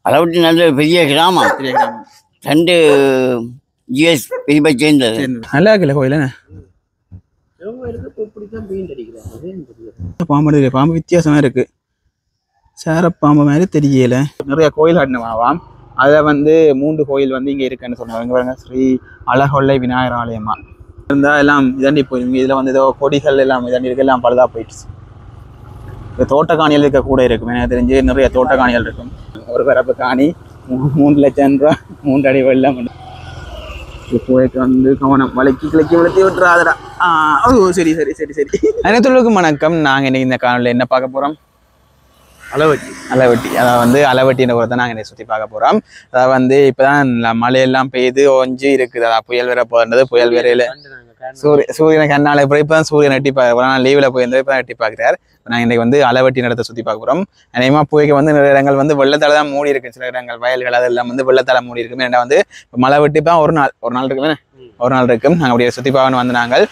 அளவுட்டு நல்ல பெரிய கிராமம். பெரிய கிராமம். 2 ஜிஎஸ் பிரிவை சேர்ந்தது. நல்லா இருக்குல்ல கோயில்? பாம்பு பாம்பு வித்தியாசமா இருக்கு. சேரப்பாம்பு மாதிரி தெரியல. நிறைய கோயில் கட்டணுமாவாம். அதில் வந்து 3 கோயில் வந்து இங்கே இருக்குன்னு சொன்னாங்க. இங்கே பாருங்க, ஸ்ரீ அழகொல்லை விநாயகர் ஆலயமா இருந்தால் எல்லாம் இதாண்டி போயிடும். இதில் வந்து ஏதோ கொடிகள் எல்லாம் இதாண்டி இருக்கு, எல்லாம் பழுதாக போயிடுச்சு. இப்போ தோட்டக்காணிகள் இருக்க கூட இருக்கும். எனக்கு தெரிஞ்சு நிறைய தோட்டக்காணிகள் இருக்கும். ஒரு பிறப்பு காணி 3 லட்சம் ரூபா, 3 அடி வெள்ளம். போய்க்கு வந்து கவனம் வளைக்கி கிளக்கி விழுத்தி விட்டுறாதடா. ஓ சரி சரி சரி சரி. அனைத்துக்கும் வணக்கம். நாங்கள் இன்னைக்கு இந்த காணொலியில் என்ன பார்க்க போகிறோம்? அளவட்டி. அதாவது வந்து அளவட்டின்ற ஊரை தான் நாங்கள் என்னை சுற்றி பார்க்க போகிறோம். அதாவது வந்து இப்போ தான் மழையெல்லாம் பெய்து ஒஞ்சி இருக்குது. அதான் புயல் வேற போகிறது. புயல் வேறையில் சூரியனை கண்ணால் இப்போ தான் சூரியன் எட்டி பார்க்குறோம். நான் லீவில் போயிருந்தது இப்போ தான் எட்டி பார்க்குறாரு. நாங்கள் இன்றைக்கி வந்து அளவட்டி நடத்த சுற்றி பார்க்க போகிறோம். அநேகமாக புயக்கு வந்து நிறைய இடங்கள் வந்து வெள்ளத்தால் தான் மூடி இருக்குது. சில இடங்கள் வயல்கள் அதெல்லாம் வந்து வெள்ளத்தால் மூடி இருக்குது. ஏன்னா வந்து இப்போ மழை வெட்டி தான் ஒரு நாள் இருக்குமே, ஒரு நாள் இருக்கும். நாங்கள் அப்படியே சுற்றி பார்க்கணும் வந்து நாங்கள்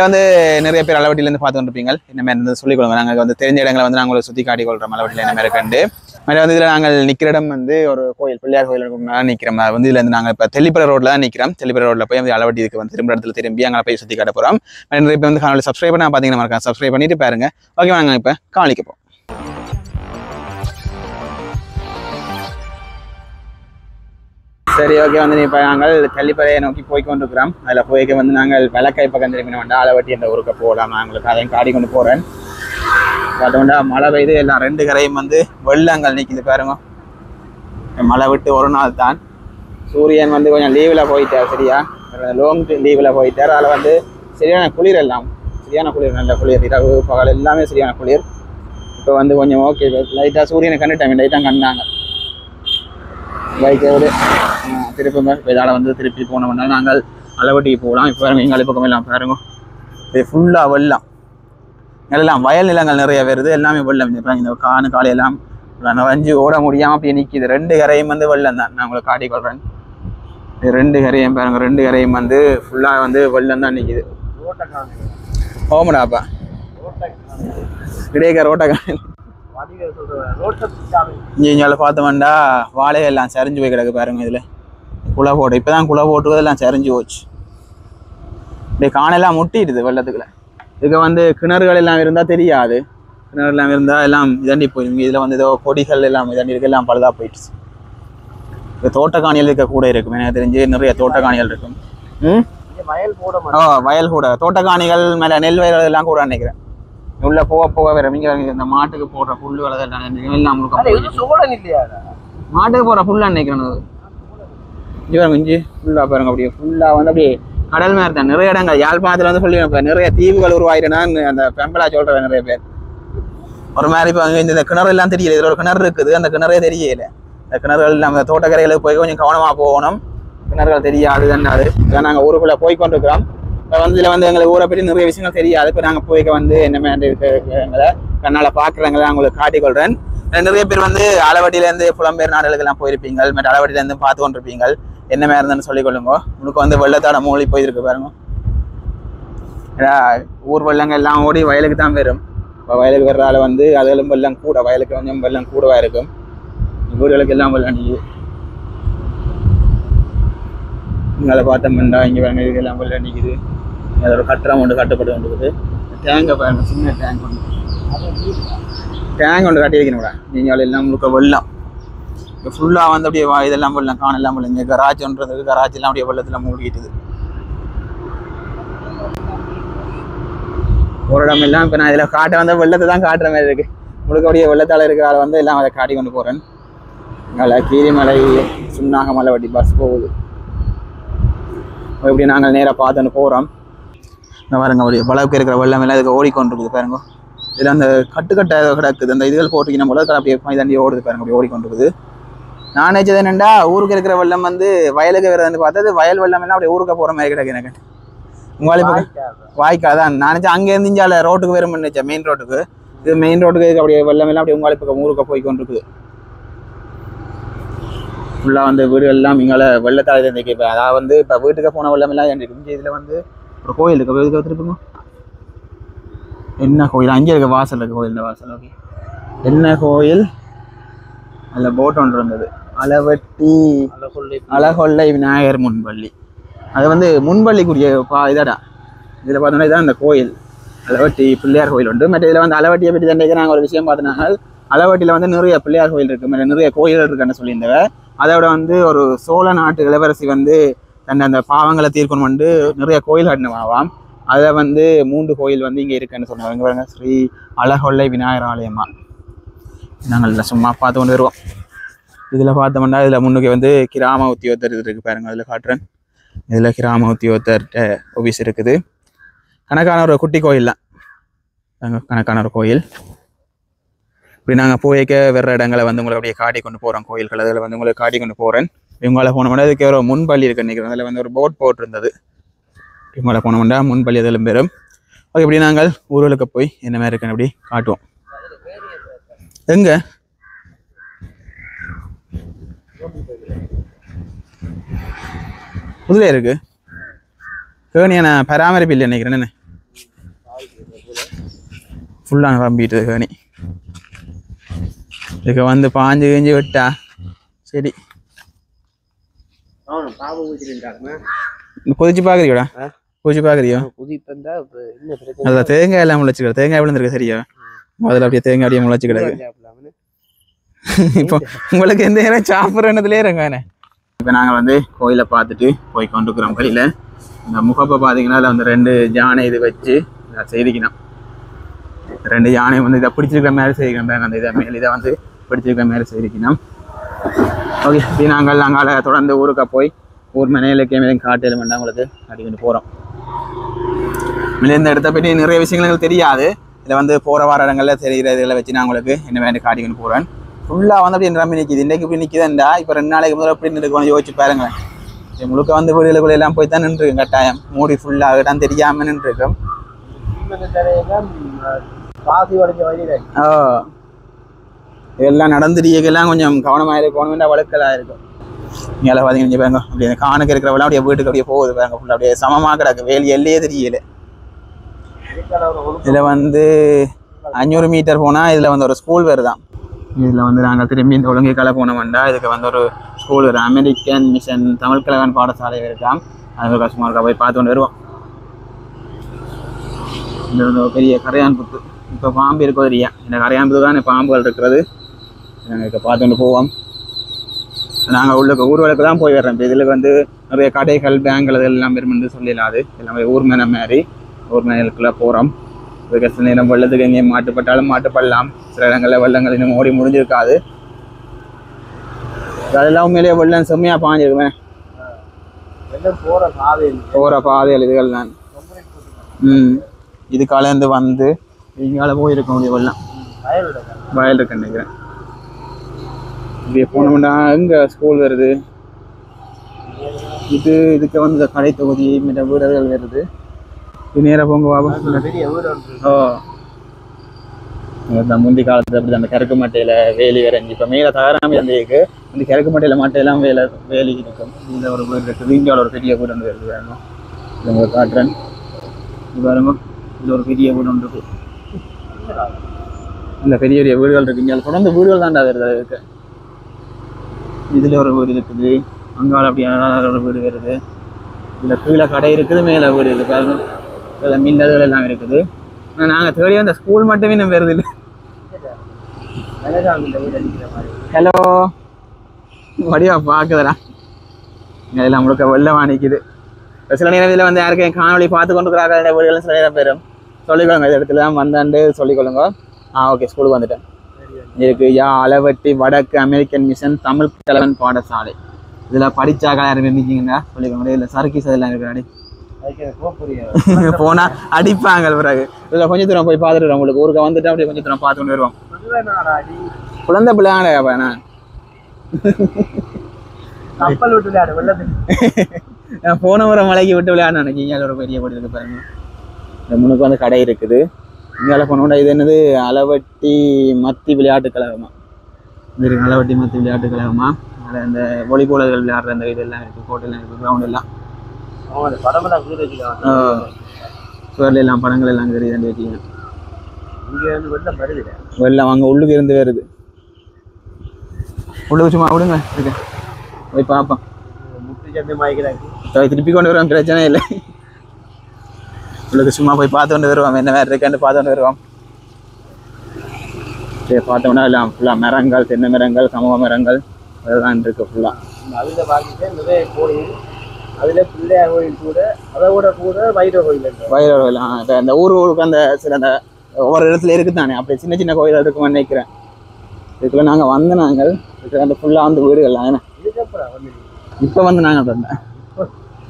வந்து நிறைய பேர் அளவட்டிலேருந்து பார்த்து கொண்டிருப்பீங்க. இந்த மாதிரி இருந்து சொல்லிக் கொடுங்க. நாங்கள் வந்து தெரிஞ்ச இடங்களை வந்து நாங்கள் சுற்றி காட்டி கொள்கிறோம். அளவட்டியில் என்ன மாதிரி இருக்குண்டு மாதிரி வந்து இதில் நாங்கள் நிற்கிற இடம் வந்து ஒரு கோயில், பிள்ளையார் கோயில் நிற்கிறோம். வந்து இதில் வந்து நாங்கள் இப்போ தெல்லிப்பறை ரோட்டில் தான் நிற்கிறோம். தெல்லிப்பறை ரோட்டில் போய் வந்து அளவட்டி இதுக்கு வந்து திரும்ப இடத்துல திரும்பி அங்கே போய் சுற்றி காட்ட போகிறோம். நிறைய பேர் வந்து காணொலி சப்ஸ்கிரைப் பண்ணால் பார்த்தீங்கன்னா சப்ஸ்கிரைப் பண்ணிட்டு பாருங்க. ஓகே, நாங்கள் இப்போ காணிக்க போகிறோம். சரி, ஓகே. வந்து இப்போ நாங்கள் தெல்லிப்பறையை நோக்கி போய்கொண்டிருக்கிறோம். அதில் போய்க்க வந்து நாங்கள் விளக்காய் பக்கம் திரும்பின வேண்டாம், அளவட்டி என்ற ஊருக்கு போகலாம். நாங்களுக்கு அதையும் காடி கொண்டு போகிறேன். பார்த்தோம்னா மழை பெய்து எல்லாம் 2 கரையும் வந்து வெள்ளங்கள் நிற்கிது பாருங்க. மழை விட்டு ஒரு நாள் தான். சூரியன் வந்து கொஞ்சம் லீவில் போயிட்டார், சரியா லாங் லீவில் போயிட்டார். அதில் வந்து சரியான குளிர், எல்லாம் சரியான குளிர், நல்ல குளிர், இரவு பகல் எல்லாமே சரியான குளிர். இப்போ வந்து கொஞ்சம் ஓகே, லைட்டாக சூரியனை கண்டுட்டாங்க, லைட்டாக கண்டாங்க. பைக்கோடு திருப்பி இதால் வந்து திருப்பி போனோம்னா நாங்கள் அளவட்டிக்கு போகலாம். இப்போ பாருங்க, எங்கள் பக்கம் எல்லாம் பாருங்க, இது ஃபுல்லாக வெள்ளம். எல்லாம் வயல் நிலங்கள் நிறைய வருது, எல்லாமே வெள்ளம். இந்த காலையெல்லாம் வஞ்சி ஓட முடியாமல் அப்படியே நிற்கிது. 2 கரையும் வந்து வெள்ளம் தான். நான் உங்களுக்கு காட்டிக்கொள்கிறேன். 2 கரையும் பாருங்க, 2 கரையும் வந்து ஃபுல்லாக வந்து வெள்ளம் தான் நிற்கிது. ஓமடாப்பா கிடையாது ரோட்டக்கான இங்கே பார்த்தோம்டா வாழையெல்லாம் சரிஞ்சு போய் கிடக்கு பாருங்க. இதில் குலை போட்டு இப்போ தான் குலை போட்டு எல்லாம் சரிஞ்சு போச்சு. இப்படி காணெல்லாம் முட்டிடுது வெள்ளத்துக்குள்ள. இதுக்கு வந்து கிணறுகள் எல்லாம் இருந்தால் தெரியாது. கிணறு எல்லாம் இருந்தால் எல்லாம் இதாண்டி போயிடும். இதில் வந்து ஏதோ கொடிகள் எல்லாம் இதாண்டி இருக்கு, எல்லாம் பழுதாக போயிடுச்சு. இப்போ தோட்டக்காணிகள் இருக்க கூட இருக்கும். எனக்கு தெரிஞ்சு நிறைய தோட்டக்காணிகள் இருக்கும். வயல் கூட தோட்டக்காணிகள் மேலே நெல் வயல் எல்லாம் கூட நினைக்கிறேன். உள்ள போக வேற இந்த மாட்டுக்கு போடுற புல்லு வளர்தான் மாட்டுக்கு போடுற புல்லா நினைக்கிறேன். இஞ்சி ஃபுல்லா பாருங்க, அப்படியே ஃபுல்லா வந்து அப்படியே கடல் மாதிரி தான். நிறைய இடங்கள் யாழ்ப்பாணத்துல வந்து சொல்லி நிறைய தீவுகள் உருவாயிட்டேன்னா அந்த பெம்பலா சொல்ற நிறைய பேர் ஒரு மாதிரி. இப்போ அங்கே இந்த கிணறு எல்லாம் தெரியல. இதில் ஒரு கிணறு இருக்குது, அந்த கிணறே தெரியல. இந்த கிணறுகள் நம்ம தோட்டக்கரைகளுக்கு போய் கொஞ்சம் கவனமா போகணும். கிணறுகள் தெரியாது தன்னாது. நாங்கள் ஊருக்குள்ள போய்கொண்டிருக்கிறோம். இப்போ வந்து இதில் வந்து எங்களுக்கு ஊரை பற்றி நிறைய விஷயங்கள் தெரியாது. இப்போ நாங்கள் போய்க்க வந்து என்ன மாதிரி இருக்கிறவங்களை கண்ணால் பார்க்குறவங்களை உங்களுக்கு காட்டிக்கொள்கிறேன். நிறைய பேர் வந்து அளவட்டியிலேருந்து புலம்பெயர் நாடுகளுக்கெல்லாம் போயிருப்பீங்க, மற்ற அளவட்டியிலேருந்து பார்த்து கொண்டிருப்பீங்க. என்ன மாதிரி இருந்ததுன்னு சொல்லிக்கொள்ளுங்க. உங்களுக்கு வந்து வெள்ளத்தாட மூழ்கி போயிருக்கு பாருங்க. ஏன்னா ஊர் வெள்ளங்கள் எல்லாம் ஓடி வயலுக்கு தான் வரும். இப்போ வயலுக்கு வர்றதால வந்து அதிலும் வெள்ளம் கூட, வயலுக்கு கொஞ்சம் வெள்ளம் கூடவா இருக்கும். ஊர்களுக்கு எல்லாம் வெள்ளம் நிற்குது. இங்கே பார்த்தோம்னா இங்கே வேணும், இதுக்கெல்லாம் வெள்ளம் நிற்குது. அதோட கட்டுறம் ஒன்று கட்டப்பட்டு கொண்டுக்குது. டேங்கை பாருங்க, சின்ன டேங்க் ஒன்று கட்டியிருக்கணும்டா. நீங்கள் எல்லாம் முழுக்க வெள்ளம். இப்போ ஃபுல்லாக வந்து அப்படியே இதெல்லாம் வெள்ளம், காணெல்லாம் வெள்ளம். இங்கே கராச்சின்றதுக்கு கராச்சிலாம் அப்படியே வெள்ளத்தில் மூழ்கிட்டுது. ஒரு இடம் எல்லாம் இப்போ நான் இதில் காட்ட வந்து வெள்ளத்தை தான் காட்டுற மாதிரி இருக்குது. முழுக்க அப்படியே வெள்ளத்தால் இருக்கிறால வந்து எல்லாம் அதை காட்டி கொண்டு போகிறேன். இங்கே கீரிமலை சுன்னாகமலை வட்டி பஸ் போகுது. இப்படி நாங்கள் நேராக பார்த்துன்னு போகிறோம். பாருங்க, அப்படி வளவுக்கு இருக்கிற வெள்ளம் எல்லாம் இதுக்கு ஓடிக்கொண்டிருக்குது பாருங்க. இதில் அந்த கட்டுக்கட்டை கிடக்குது, அந்த இதுகள் போட்டிங்கன்னா போல அப்படியே இதாண்டி ஓடுது பாருங்க, அப்படி ஓடிக்கொண்டிருக்குது. நான் நினைச்சது என்னென்னா ஊருக்கு இருக்கிற வெள்ளம் வந்து வயலுக்கு வருதுன்னு பார்த்தது வயல் வெள்ளம் எல்லாம் அப்படியே ஊருக்கு போகிற மாதிரி கிடக்கு. எனக்கு உங்களுக்கு வாய்க்கால் தான் நான் நினச்சேன். அங்கேருந்து இஞ்சால ரோட்டுக்கு வரும்னு நினச்சேன், மெயின் ரோட்டுக்கு. இது மெயின் ரோட்டுக்கு அப்படியே வெள்ளம் எல்லாம் அப்படியே உங்களை பக்கம் ஊருக்கு போய்கொண்டிருக்குது. ஃபுல்லாக வந்து வீடு எல்லாம் இங்கே வெள்ளத்தால் இருந்துக்கு. இப்போ அதாவது வந்து இப்போ வீட்டுக்கு போன வெள்ளம் எல்லாம் இருக்கு. இங்கே இதில் வந்து ஒரு கோயில் இருக்கு, இதுக்கு வச்சுருப்போங்க. என்ன கோயில்? அங்கே இருக்க வாசல் இருக்கு, கோயில் வாசல். ஓகே, என்ன கோயில்? அதில் போட் ஒன்று இருந்தது. அளவட்டி அழகொல்லை விநாயகர் முன்பள்ளி. அது வந்து முன்பள்ளிக்குரிய இதடா. இதில் பார்த்தோன்னா இதான் அந்த கோயில் அளவட்டி பிள்ளையார் கோயில் உண்டு. மற்ற இதில் வந்து அளவட்டியை பற்றி தண்டைக்கு நாங்கள் ஒரு விஷயம் பார்த்தோம்னா அளவட்டியில் வந்து நிறைய பிள்ளையார் கோயில் இருக்குது, நிறைய கோயில்கள் இருக்குன்னு சொல்லியிருந்தவ. அதோட வந்து ஒரு சோழ நாட்டு இளவரசி வந்து தன்னை அந்த பாவங்களை தீர்க்கணும் வந்து நிறைய கோயில் கட்டினவாம். அதில் வந்து 3 கோயில் வந்து இங்கே இருக்குன்னு சொன்னாங்க. இங்கே பாருங்க, ஸ்ரீ அழகொல்லை விநாயகர் ஆலயமா. நாங்கள் சும்மா பார்த்து கொண்டு வருவோம். இதில் பார்த்தோம்னா இதில் முன்னுக்கு வந்து கிராம உத்தியோகத்தர் இது இருக்குது பாருங்க. அதில் காட்டுறேன். இதில் கிராம உத்தியோகத்தர்கிட்ட ஆஃபீஸ் இருக்குது. கணக்கான ஒரு குட்டி கோயில் தான், கணக்கான ஒரு கோயில். இப்படி நாங்கள் போய்க்க வேறு இடங்களை வந்து உங்களை அப்படியே காட்டி கொண்டு போகிறோம். கோயில்கள் அதில் வந்து உங்களை காட்டி கொண்டு போகிறேன். இவங்களை போனோம்னா இதுக்கு ஒரு முன்பள்ளி இருக்குது நினைக்கிறேன். அதில் வந்து ஒரு போட் போட்டிருந்தது. இவங்களை போனோம்னா முன்பள்ளி அதில் பெறும். ஓகே, இப்படி நாங்கள் ஊர்களுக்கு போய் என்ன மாதிரி இருக்குன்னு அப்படி காட்டுவோம். எங்க புதுல இருக்கு கேணியை நான் பராமரிப்பு இல்லை நினைக்கிறேன். என்ன ஃபுல்லாக ரம்பிட்டு கேணி இதுக்கு வந்து பாஞ்சு கிஞ்சி விட்டா சரி. கொதிச்சு பாக்குறியோடா? கொதிச்சு பாக்குறியோ? அதான் தேங்காய் எல்லாம் முளைச்சுக்கிற. தேங்காய் விழுந்துருக்கு சரியா? முதல்ல அப்படியே தேங்காய் அப்படியே முளைச்சு கிடக்கு. இப்போ உங்களுக்கு எந்த நேரம் சாப்பிட்றதுலேயே இருங்க. இப்போ நாங்கள் வந்து கோயிலை பார்த்துட்டு போய் கொண்டுக்கிறோம். கையில் இந்த முகப்பை பார்த்தீங்கன்னா அதில் வந்து 2 யானை இது வச்சு செய்திக்கணும். 2 யானை வந்து இதை பிடிச்சிருக்கிற மாதிரி செய்திக்கணும். அந்த இதை மேல் இதை வந்து பிடிச்சிருக்கிற மாதிரி செய்திக்கணும். ஓகே, இப்படி நாங்கள் அங்கால தொடர்ந்து ஊருக்கு போய் ஊர் மனையிலக்கே மேலே காட்டு வேண்டாம் உங்களுக்கு அடிக்கிட்டு போகிறோம். மேலே இந்த இடத்த பற்றி நிறைய விஷயங்கள் எங்களுக்கு தெரியாது. இதில் வந்து போகிற வார இடங்களில் தெரிகிற இதில் வச்சு நான் உங்களுக்கு என்ன வேண்டி காட்டிக்கிட்டு போகிறேன். ஃபுல்லாக வந்து அப்படி நம்பி நிற்கிது. இன்றைக்கு இப்படி நிற்கிதுண்டா. இப்போ 2 நாளைக்கு முதல்ல எப்படி நிற்கணும் யோசிச்சு பாருங்களேன். முழுக்க வந்து வீடுகளுக்குள்ள எல்லாம் போய் தான் நின்றுருக்கும். கட்டாயம் மூடி ஃபுல்லாக தான் தெரியாமல் நின்றுருக்கும். இதெல்லாம் நடந்துடியெல்லாம் கொஞ்சம் கவனமாக இருக்கணும். வழுக்கலாக இருக்கும். இங்கே பார்த்தீங்கன்னா பாருங்க, அப்படி அந்த காணுக்கு இருக்கிறவெல்லாம் அப்படியே வீட்டுக்கு அப்படியே போகுது பாருங்க. ஃபுல்லாக அப்படியே சமமாக கிடக்கு. வேலி எல்லையே தெரியல. இதில் வந்து 500 மீட்டர் போனால் இதில் வந்து ஒரு ஸ்கூல் வருதான். இதில் வந்து நாங்கள் திரும்பி இந்த ஒழுங்கைக்கால போனோம்டா இதுக்கு வந்து ஒரு ஸ்கூல் வரும். அமெரிக்கன் மிஷன் தமிழ் கலவன் பாடசாலை இருக்கான். அது கஷ்டமாக இருக்கா, போய் பார்த்து கொண்டு வருவோம். இந்த வந்து பெரிய கரையான் புத்து. இப்போ பாம்பு இருக்கோ தெரியா? இந்த கரையான் புத்து தான் பாம்புகள் இருக்கிறது. நாங்கள் இப்போ பார்த்து கொண்டு போவோம். நாங்கள் உள்ள ஊர்களுக்கு தான் போய் வர்றோம். இப்போ இதில் வந்து நிறைய கடைகள் பேங்க்கள் எல்லாம் வந்து சொல்லிடலாது. எல்லாமே ஊர் மேலே மாதிரி ஊர் மேலுக்குள்ளே போகிறோம். இதுக்கு சில நேரம் வெள்ளத்துக்கு எங்கேயும் மாட்டுப்பட்டாலும் மாட்டுப்படலாம். சில இடங்களில் வெள்ளங்கள் இன்னும் ஓடி முடிஞ்சிருக்காது. அதெல்லாம் உண்மையிலேயே வெள்ளம் செம்மையாக பாஞ்சிருக்குமே. போகிற பாதைகள் இதுகள் தான். இது கலந்து வந்து இங்கால போயிருக்க முடியும். வெள்ளம் வயல் இருக்கு நினைக்கிறேன். இப்படியே போனோம்னா எங்கே ஸ்கூல் வருது. இதுக்கு வந்து இந்த கடை தொகுதி மற்ற வீடுகள் வருது. இது நேராக போங்க பாபா. முந்தி காலத்தில் அப்படி அந்த கருக்கு மட்டையில் வேலி வரைஞ்சி இப்போ மேலே தகராமல் இருந்ததுக்கு அந்த கருக்கு மட்டையில் மட்டையெல்லாம் வேலி இருக்கும். இதில் ஒரு வீடு இருக்குது. இங்கே ஒரு பெரிய வீடு ஒன்று இருக்குது. வேணும் இது உங்களுக்கு காட்டுறேன். இது பாருங்க, இதில் ஒரு பெரிய வீடு ஒன்று இருக்குது. இந்த பெரிய பெரிய வீடுகள் இருக்குது. இங்கே தொடர்ந்து வீடுகள் தாண்டா வருது. அதுக்கு இதில் ஒரு வீடு இருக்குது. அங்கால அப்படி ஒரு வீடு வருது. இதில் கீழே கடை இருக்குது, மேலே வீடு இருக்குது. பாருங்க, இதில் மின்னதுகள் எல்லாம் இருக்குது. ஆனால் நாங்கள் தேடி அந்த ஸ்கூல் மட்டுமே நம்ம வருது இல்லை. ஹலோ வடிவா பார்க்குதுடா. இதெல்லாம் முழுக்க வெள்ளம் நிற்கிது. சில நேரம் இதில் வந்து யாருக்கும் காணொலி பார்த்து கொண்டு இருக்கிறாங்க வீடுகள் சில நேரம் பெறும். சொல்லிக்கொள்ளுங்க, இந்த இடத்துல தான் வந்தாண்டு சொல்லிக்கொள்ளுங்க. ஓகே, ஸ்கூலுக்கு வந்துட்டேன். இருக்கு அளவட்டி வடக்கு அமெரிக்கன் மிஷன் தமிழ் கலவன் பாடசாலை. இதில் படித்தாக்க யாரும் இருந்துச்சிங்கன்னா சொல்லிக்கோங்க. இதில் சர்க்கீஸ் அதெல்லாம் இருக்கிறாடி போனா அடிப்பாங்க. பிறகு இதில் கொஞ்சம் தூரம் போய் பார்த்துட்டு உங்களுக்கு ஊருக்கு வந்துட்டு அப்படியே கொஞ்சம் தூரம் பார்த்து கொண்டு வருவோம். குழந்தை பிள்ளையாடா நான் போன முறை மலைக்கு விட்டு விளையாட நினைக்கிங்க. ஒரு பெரிய கோடி இருக்கு பாருங்க. இந்த முன்னுக்கு வந்து கடை இருக்குது. இங்கால போனோம்னா இது என்னது அளவட்டி மத்தி விளையாட்டு கழகமா. இது அளவட்டி மத்தி விளையாட்டு கழகமா. அதில் இந்த வாலிபாலர்கள் விளையாடுற அந்த இதெல்லாம் இருக்குது. கோட்டெல்லாம் இருக்குது. கிரவுண்ட் எல்லாம் சுவரில் எல்லாம் படங்கள் எல்லாம் தெரியுது. வச்சுக்கோங்க, இங்கே வந்து வெள்ளம் வருது. வெள்ளம் அங்கே உள்ளுக்கு இருந்து வருது. உள்ளுக்கு சும்மா விடுங்க இருக்கு போய் பார்ப்போம். திருப்பி கொண்டு வருவோம், பிரச்சனை இல்லை. உள்ளுக்கு சும்மா போய் பார்த்து கொண்டு வருவோம், என்ன வேறு இருக்குன்னு பார்த்து கொண்டு வருவோம். சரி பார்த்தோம்னா எல்லாம் ஃபுல்லாக மரங்கள், தென்னை மரங்கள், கமக மரங்கள் அதெல்லாம் இருக்குது ஃபுல்லாக. அதில் பார்த்துட்டு நிறைய கோயில், அதில் பிள்ளையார் கோயில் கூட, அதை கூட கூட வைரவர் கோயில் இருக்கு. வைரவர் கோயில் இப்போ அந்த ஊருக்கு அந்த சில அந்த ஒவ்வொரு இடத்துல இருக்குது தானே, அப்படி சின்ன சின்ன கோயில் இருக்குன்னு நினைக்கிறேன். இதுக்குள்ள நாங்கள் வந்து நாங்கள் இதுக்கு அந்த ஃபுல்லாக வந்து வீடுகள்லாம் ஏன்னா இதுக்கப்புறம் வந்து இப்போ வந்து நாங்கள் வந்தேன்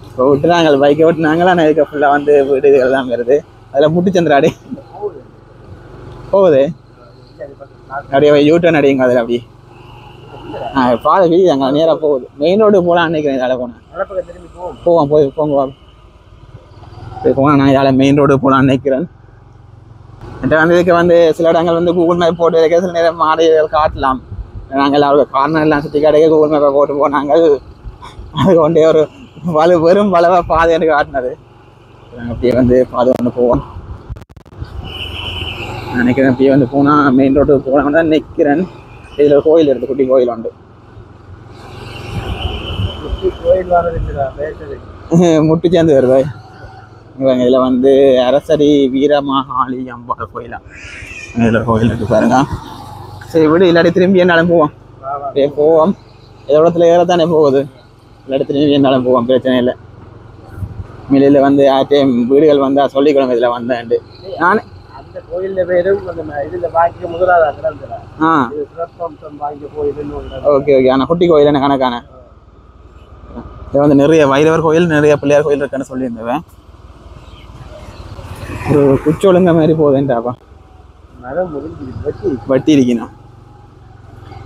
இப்போ விட்டு நாங்கள் பைக்கை விட்டு நாங்களாம் இதுக்கு ஃபுல்லாக வந்து வீடுகள் தான் வருது. அதில் முட்டுச்சந்திராடி போகுது அப்படியே யூட்டர்ன் அடிங்க அதில் அப்படி பாதை வீதி அங்கே நேராக போகுது. மெயின் ரோடு போகலாம் நினைக்கிறேன். இதால் போனேன் திரும்பி போவோம் போவோம் போய் போங்க போனால் நான் இதால் மெயின் ரோடு போகலான்னு நினைக்கிறேன். என்கிட்ட வந்து இதுக்கு வந்து சில இடங்கள் வந்து கூகுள் மேப் போட்டு வைக்க சில நேரம் மாறிகள் காட்டலாம். நாங்கள் அவருக்கு காரணம் எல்லாம் சுற்றி கிடைக்க கூகுள் மேப்பை போட்டு போனாங்க. அது கொண்டே ஒரு வெறும் வளவா பாதை எனக்கு காட்டினது. நாங்கள் அப்படியே வந்து பாதை ஒன்று போவோம் நினைக்கிறேன். அப்படியே வந்து போனால் மெயின் ரோட்டுக்கு போகலாம்னு தான் நிற்கிறேன். இதில் ஒரு கோயில் இருக்குது, குட்டி கோயில் உண்டு. கோயில் வர்றது முட்டு சேர்ந்து வருது. இதில் வந்து அரசடி வீரமாகாளி அம்பாள் கோயிலா, இதில் ஒரு கோயில் இருக்குது பாருங்க. சரி விடு, இல்லாட்டி திரும்பி என்னாலும் போவோம். அப்படியே போவோம், ஏதோ இடத்துல ஏறத்தானே போகுது. இல்லாட்டி திரும்பி என்னாலும் போவோம், பிரச்சனை இல்லை. மில்லில் வந்து ஆட்டையும் வீடுகள் வந்தால் சொல்லிக்கணும் இதில் வந்தேன்ட்டு. நான் அந்த கோயில்ல பேரும் அந்த இதில் பாக்கி முதலாவது சிறப்பம்சம் வாங்கிய கோயில். Okay okay. ஆனால் குட்டி கோயில் என்ன கணக்கான இது வந்து நிறைய வைரவர் கோயில், நிறைய பிள்ளையார் கோயில் இருக்குன்னு சொல்லியிருந்தேன். ஒரு குச்சி ஒழுங்க மாதிரி போகுதுன்ட்டாப்பா, மரம் முடிஞ்சு வட்டி இருக்கணும்.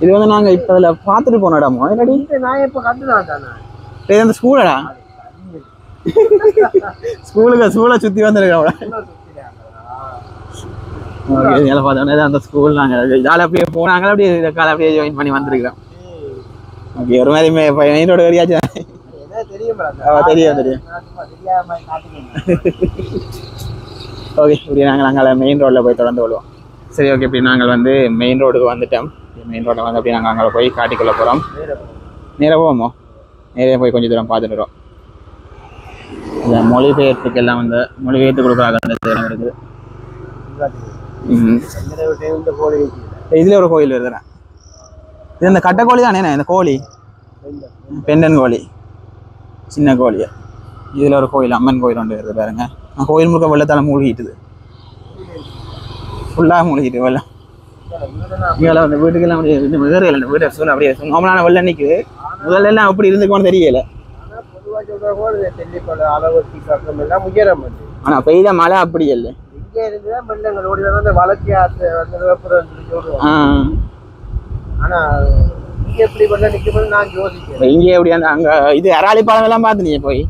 இது வந்து நாங்கள் இப்போ அதில் பார்த்துட்டு போன இடமோ இல்லாடி நான் இப்போ கட்டுலாம் தானே அந்த ஸ்கூலடா? ஸ்கூலை சுற்றி வந்துருக்கோம். இதில் பார்த்தோன்னே அந்த ஸ்கூல் நாங்கள் இதால் அப்படியே போனாங்க, அப்படியே இதை காலை அப்படியே ஜாயின் பண்ணி வந்திருக்கிறோம். ஓகே, ஒரு மாதிரி மெயின் ரோடு வரையாச்சும் தெரியும் தெரியும். ஓகே, இப்படி நாங்கள் அங்கே மெயின் ரோடில் போய் தொடர்ந்து கொள்வோம். சரி ஓகே, இப்படி நாங்கள் வந்து மெயின் ரோடுக்கு வந்துட்டோம். மெயின் ரோட்டில் வந்து அப்படி நாங்கள் அங்கே போய் காட்டிக்கொள்ள போகிறோம். நேராக போவோமோ? நேரே போய் கொஞ்சம் தூரம் பார்த்துட்டு வரோம். இந்த மொழிபெயர்ப்புக்கு எல்லாம் வந்து மொழிபெயர்த்து கொடுக்குறாங்க அந்த இடம் இருக்குது. இதில் ஒரு கோயில் வருதுண்ணே. இது இந்த கட்டை கோழி தானே, இந்த கோழி பெண்டன் கோழி, சின்ன கோழி. இதில் ஒரு கோயில், அம்மன் கோயில் ஒன்று வருது பாருங்க. கோயில் முழுக்க வெள்ளத்தால் மூழ்கிட்டுது, ஃபுல்லாக மூழ்கிட்டு வெள்ளம். இங்கே வந்து வீட்டுக்கெல்லாம் அப்படியே இந்த வேறு இல்லை, வீட்டை சூழல் அப்படியே நார்மலான வெள்ளம் நிற்குது. முதல்ல எல்லாம் அப்படி இருந்துக்கோன்னு தெரியல. ஆனால் பெய்த மழை அப்படி இல்லை. இங்கே எப்படி அந்த அங்கே இது அராளி பாலம் எல்லாம் பார்த்துனீங்க போய்,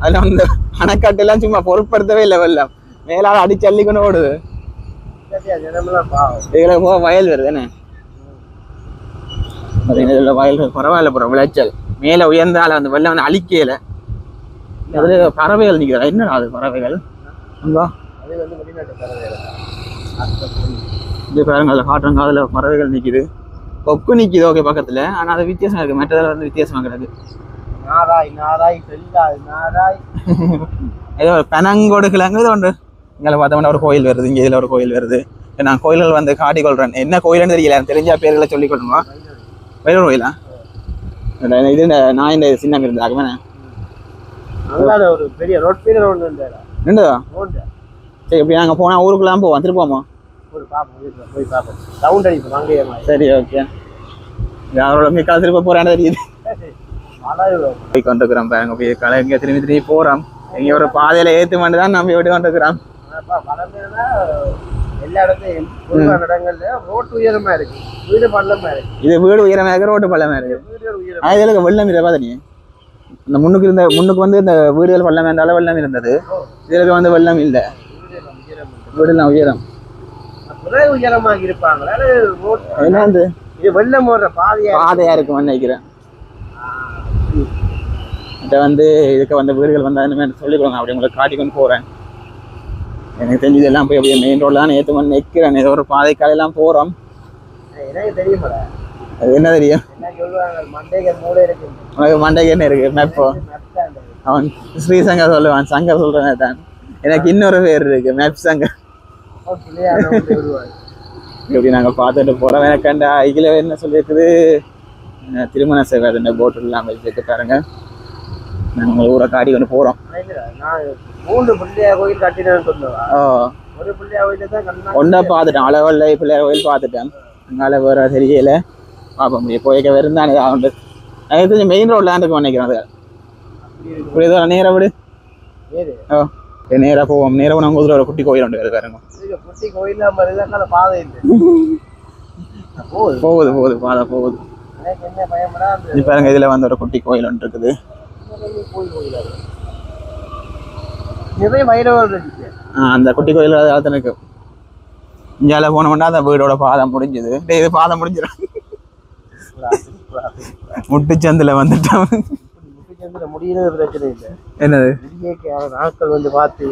அதில் வந்து அணைக்கட்டு எல்லாம் சும்மா பொருட்படுத்தவே இல்லை. வெள்ளம் மேலால் அடிச்சு அள்ளிக்கொண்டு ஓடுது. இதுல போக வயல் வருது என்ன பார்த்தீங்கன்னா, வயல்கள் பரவாயில்ல போகிற விளைச்சல். மேலே உயர்ந்தால அந்த வெள்ளம் வந்து அழிக்கல. அது பறவைகள் நிற்கிறதா? என்னடா அது பறவைகள்? இது பாருங்க, அதில் காட்டுறங்க, அதில் பறவைகள் நிற்கிது, கொக்கு நிற்கிது. ஓகே பக்கத்தில், ஆனால் அது வித்தியாசம் இருக்குது, மற்றதில் வந்து வித்தியாசமாக கிடக்கு. ஏதோ பெனங்கோடு கிழங்கு ஒன்று. இங்கே பார்த்தோம்னா ஒரு கோயில் வருது, இங்கே இதில் ஒரு கோயில் வருது. நான் கோயில்கள் வந்து காட்டிக்கொள்கிறேன், என்ன கோயில்னு தெரியல, தெரிஞ்சா பேர்களை சொல்லிக் கொடுங்க. வைரவர் கோயிலா? இது நான் இந்த சின்னம் இருந்தது ஆகுமே ஒரு பெரிய ரோட் பேர் நின்றுதா? சரி, இப்படி நாங்கள் போனால் ஊருக்குலாம் போவோம், திருப்போமா? சரி ஓகே. யாரோட மிக்க திருப்ப போகிறான்னு தெரியுது. போய் கொண்டிருக்கிறோம் பாருங்க, போய் களை இங்கே திரும்பி திரும்பி போகிறோம். எங்கே ஒரு பாதையில் ஏற்று மட்டும் தான் நம்ம விட்டு கொண்டிருக்கிறோம். எல்லா இடத்தையும் இடங்கள்ல ரோட்டு உயரமா இருக்கு, வீடு பள்ளமா இருக்கு. இது வீடு உயரமா இருக்கு, ரோட்டு பள்ளமா இருக்கு. இதுல வெள்ளம் இல்லை பாத்தீங்க. இந்த முன்னுக்கு வந்து இந்த வீடுகள் வெள்ளம் இருந்தாலும் வெள்ளம் இருந்தது. இதுல வந்து வெள்ளம் இல்லை, வீடுலாம் உயரம். உயரமா இருப்பாங்களா? என்ன வந்து இது வெள்ளம் போடுற பாதையா இருக்குன்னு நினைக்கிறேன். இதை வந்து இதுக்கு வந்து வீடுகள் வந்தா சொல்லிக்கோங்க, அப்படி உங்களுக்கு காட்டிக்கொண்டு போறேன். எனக்கு தெரிஞ்சது எல்லாம் போய் அப்படியே மெயின் ரோட்ல தான் ஏற்று வந்து நிற்கிறேன். ஏதோ ஒரு பாதை காலையெல்லாம் போகிறோம். எனக்கு தெரியுமா அது என்ன தெரியும்? என்ன சொல்லுவாங்க மண்டைக்கு மூளை இருக்கு. உனக்கு மண்டைக்கு என்ன இருக்கு? மேப்போ அவன் ஸ்ரீசங்கர் சொல்லுவான், சங்கர் சொல்றேன் தான். எனக்கு இன்னொரு பேர் இருக்கு, மேப் சங்கர். இப்படி நாங்கள் பார்த்துட்டு போகிறோம். எனக்காண்டா இதில் என்ன சொல்லியிருக்குது, திருமண சேவை இந்த போட்டு இல்லாமல் வச்சுட்டு பாருங்க. நாங்கள் ஊரை காடி கொண்டு போகிறோம். நான் 3 பிள்ளையார் கோயில் கட்டினேன்னு சொன்னவா? ஒரு பிள்ளையார் கோயில் தான் ஒன்றா பார்த்துட்டேன். அளவல்ல பிள்ளையார் கோயில் பார்த்துட்டேன். அங்கால வேற தெரியல, பார்ப்ப முடியும். போய்க்க வெறுந்தானே ஆகுண்டு. எனக்கு தெரிஞ்சு மெயின் ரோட்ல தான் இருக்கும் நினைக்கிறேன். அது இப்படி ஏதோ நேராக விடு. நேராக போவோம். நேராக போனால் உங்க ஒரு குட்டி கோயில் உண்டு பாருங்க. குட்டி கோயில் பாதை இல்லை. போகுது போகுது பாதை போகுது. என்ன பயப்படா பாருங்க, இதுல வந்து ஒரு குட்டி கோயில் ஒன்று இருக்குது. நிறைய வைரவர்கள் இருக்கு. அந்த குட்டி கோயில் காலத்துல இருக்கு. இங்கால போனோம்னா அந்த வீடோட பாதம் முடிஞ்சது. இது பாதம் முடிஞ்சிடும். முட்டுச்சந்தில வந்துட்டோம். முடியறது பிரச்சனை இல்லை. என்னது ஆட்கள் வந்து பார்த்து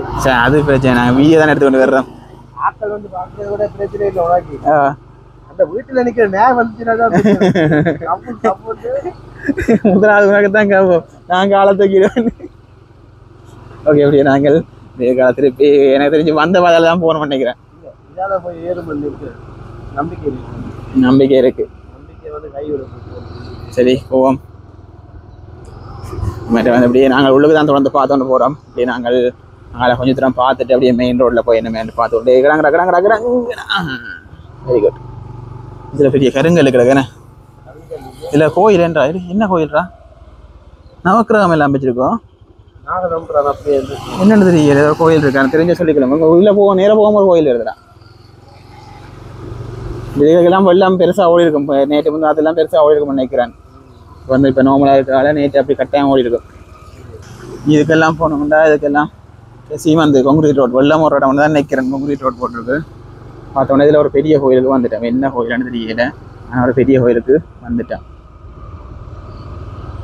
அது பிரச்சனை. நாங்கள் வீடியோ தான் எடுத்து கொண்டு வர்றோம். ஆட்கள் வந்து பார்க்கறத விட பிரச்சனை இல்லை. உனக்கு அந்த வீட்டுல நிக்கிற நேரம் வந்துச்சுன்னா முதலாவது உனக்கு தான் கேட்போம். நான் காலத்துக்கிறேன். ஓகே, அப்படியே நாங்கள் திருப்பி எனக்கு தெரிஞ்சு வந்த பாதையில தான் போகணும்னு நினைக்கிறேன். இதால போய் ஏறும் நம்பிக்கை இருக்கு. நம்பிக்கை இருக்கு. நம்பிக்கை வந்து கைவிட. சரி போவோம். வந்து அப்படியே நாங்கள் உள்ளுக்கு தான் தொடர்ந்து பார்த்துட்டு போகிறோம். அப்படியே நாங்கள் கொஞ்சம் தூரம் பார்த்துட்டு அப்படியே மெயின் ரோட்டில் போய் என்ன மேலே பார்த்துட்டு வெரி குட். இதில் பெரிய கருங்கல் கிடக்குண்ணே. இதில் கோயில் என்றா? என்ன கோயில்ரா? நவக்கிரகம் எல்லாம் வச்சிருக்கோம். என்னென்னு தெரியல, ஏதோ கோயில் இருக்கான்னு தெரிஞ்ச சொல்லிக்கலாம். உங்கள் உள்ளே நேராக போகும்போது கோயில் இருக்குடா. இதுக்கெல்லாம் எல்லாம் பெருசாக ஓடி இருக்கும். நேற்று முந்தைய அதெல்லாம் பெருசாக ஓடி இருக்கும்னு நினைக்கிறேன். வந்து இப்போ நார்மலாக இருக்கிறதால நேற்று அப்படி கட்டாயம் ஓடி இருக்கும். இதுக்கெல்லாம் போனோம்னா இதுக்கெல்லாம் சீமந்து கொங்குரீட் ரோட் வெள்ளம் ஒரு இடம் தான் நினைக்கிறேன். கொங்குரீட் ரோட் போட்டிருக்கு. பார்த்தோன்னே இதில் ஒரு பெரிய கோயிலுக்கு வந்துட்டேன். என்ன கோயிலான்னு தெரியல, ஆனால் ஒரு பெரிய கோயிலுக்கு வந்துட்டேன்.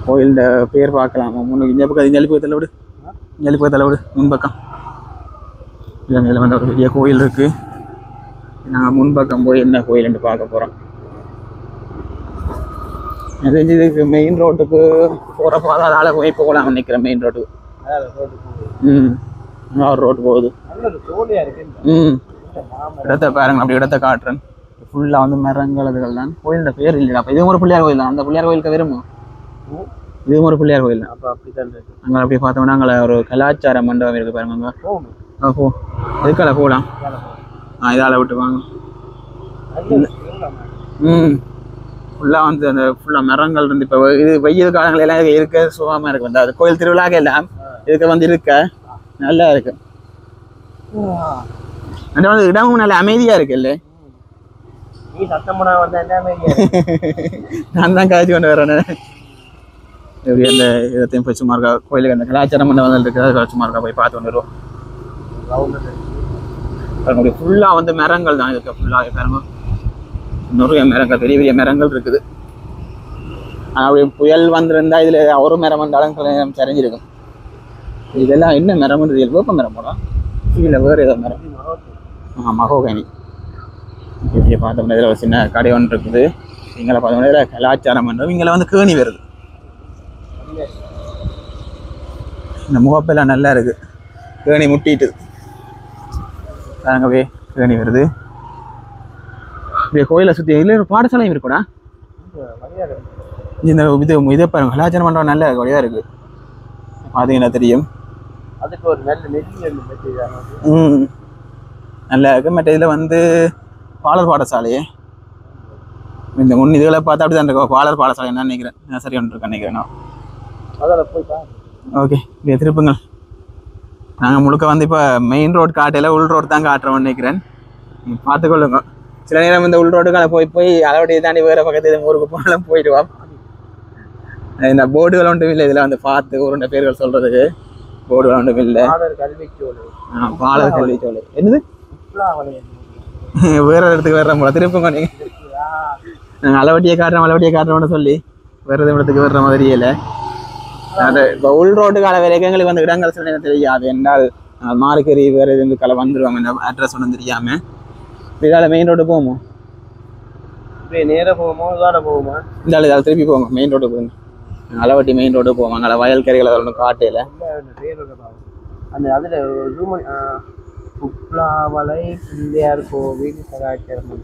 கோயில் பேர் பார்க்கலாமா? முன்னுக்கு இந்த பக்கம் ஜல்லிபுரத்தில் விடு, ஜல்லிபுரத்தில் விடு முன்பக்கம். இதில் வந்து ஒரு பெரிய கோயில் இருக்குது. நாங்கள் முன்பக்கம் போய் என்ன கோயில்னு பார்க்க போகிறோம். தெரிஞ்சு இதுக்கு மெயின் ரோட்டுக்கு போகிற பாதை அதால் போய் போகலாம் நினைக்கிறேன். மெயின் ரோட்டுக்கு ஒரு ரோடு போகுது. இடத்த பாருங்க, அப்படி இடத்த காட்டுறேன். ஃபுல்லாக வந்து மரங்கள் அதுகள் தான். கோயிலோட பேர் இல்லைடா. அப்போ இதுவும் ஒரு பிள்ளையார் கோயில் தான். அந்த பிள்ளையார் கோயிலுக்கு வருமோ? இதுவும் ஒரு பிள்ளையார் கோயில் தான். அங்கே அப்படி பார்த்தோம்னா அங்கே ஒரு கலாச்சார மண்டபம் இருக்குது பாருங்க. அங்கே போ, எதுக்கால போகலாம். இதால் விட்டு வாங்க. ஃபுல்லாக வந்து அந்த ஃபுல்லாக மரங்கள் இருந்து இப்போ இது வெயில் காலங்களெல்லாம் இதுக்கு இருக்க சுகமாக இருக்கு. அந்த கோயில் திருவிழாக்க எல்லாம் இதுக்கு வந்து இருக்க நல்லா இருக்கு. வந்து இடமும் நல்ல அமைதியாக இருக்கு. இல்லை நான் தான் காய்ச்சி கொண்டு வரேன். எப்படி அந்த இடத்தையும் போய் சும்மா இருக்கா கோயிலுக்கு அந்த கலாச்சாரம் வந்து இருக்குது. சும்மா இருக்கா போய் பார்த்து கொண்டு வருவோம். ஃபுல்லாக வந்து மரங்கள் தான் இருக்கு. ஃபுல்லாக பாருங்க, நிறைய மரங்கள், பெரிய பெரிய மரங்கள் இருக்குது. ஆனால் அப்படி புயல் வந்திருந்தா இதில் ஒரு மரம் வந்தாலும் சரிஞ்சிருக்கும். இதெல்லாம் என்ன மரம்ன்றது வேப்ப மரம் போடா இல்லை வேறு ஏதோ மரம்? மகோகனி. இப்படியே பார்த்தோம்னா இதில் ஒரு சின்ன கடை ஒன்று இருக்குது. இங்கே பார்த்தோம்னா இதில் கலாச்சாரம் பண்ணுறோம். இங்கே வந்து கேணி வருது. இந்த முகப்பெல்லாம் நல்லா இருக்குது. கேணி முட்டிட்டு தாங்கவே கேணி வருது. இப்படியே கோயிலை சுற்றி இதில் ஒரு பாடசாலையும் இருக்குடா. இந்த இதை பாருங்க, கலாச்சாரம் பண்ணுறோம் நல்ல வழியாக இருக்குது. பார்த்தீங்கன்னா தெரியும். அதுக்கு ஒரு நல்ல நல்லா இருக்கு. மற்ற இதில் வந்து பாலர் பாடசாலையே இந்த முன் இதுகளை பார்த்தா அப்படி தான் இருக்கும். பாலர் பாடசாலை என்ன நினைக்கிறேன், நான் சரி ஒன்று இருக்கேன் நினைக்கிறேன். ஓகே, இப்படியே திருப்புங்கள். நாங்கள் முழுக்க வந்து இப்போ மெயின் ரோடு காட்டையில் உள் ரோடு தான் காட்டுறோம்னு நினைக்கிறேன். நீங்கள் பார்த்துக்கொள்ளுங்க. சில நேரம் இந்த உள் ரோடுக்கான போய் அளவுடைய தாண்டி வேறு பக்கத்து ஊருக்கு போனாலும் போயிடுவோம். இந்த போர்டுகள் ஒன்றும் இல்லை. இதில் வந்து பார்த்து ஒரு பேர்கள் சொல்கிறதுக்கு போர்டுகள் ஒன்றும் இல்லை. பாலர் கல்விச்சோலை என்னது வேற இடத்துக்கு வர்ற போல திருப்பங்க. நீங்கள் நாங்கள் அளவட்டியை காட்டுறோம்னு சொல்லி வேறு இடத்துக்கு வர்ற மாதிரி இல்லை. அது இப்போ உள் ரோட்டுக்கால வரைக்கும் எங்களுக்கு வந்து இடங்கள் சில நேரம் தெரியாது. என்றால் மார்க்கறி வேறு எதுவும் கலை வந்துடுவாங்க. இந்த அட்ரஸ் ஒன்றும் தெரியாமல் இதால் மெயின் ரோடு போவோம். இப்படி நேராக போகுமா இதோட போகுமா? இந்த ஆள் திருப்பி போங்க, மெயின் ரோடு போங்க. அளவட்டி மெயின் ரோடு போவாங்க. அதில் வயல் கரைகளை ஒன்றும் காட்டையில் அந்த அதில் குப்லாவளை பிள்ளையார் கோவில் கலாச்சாரம்.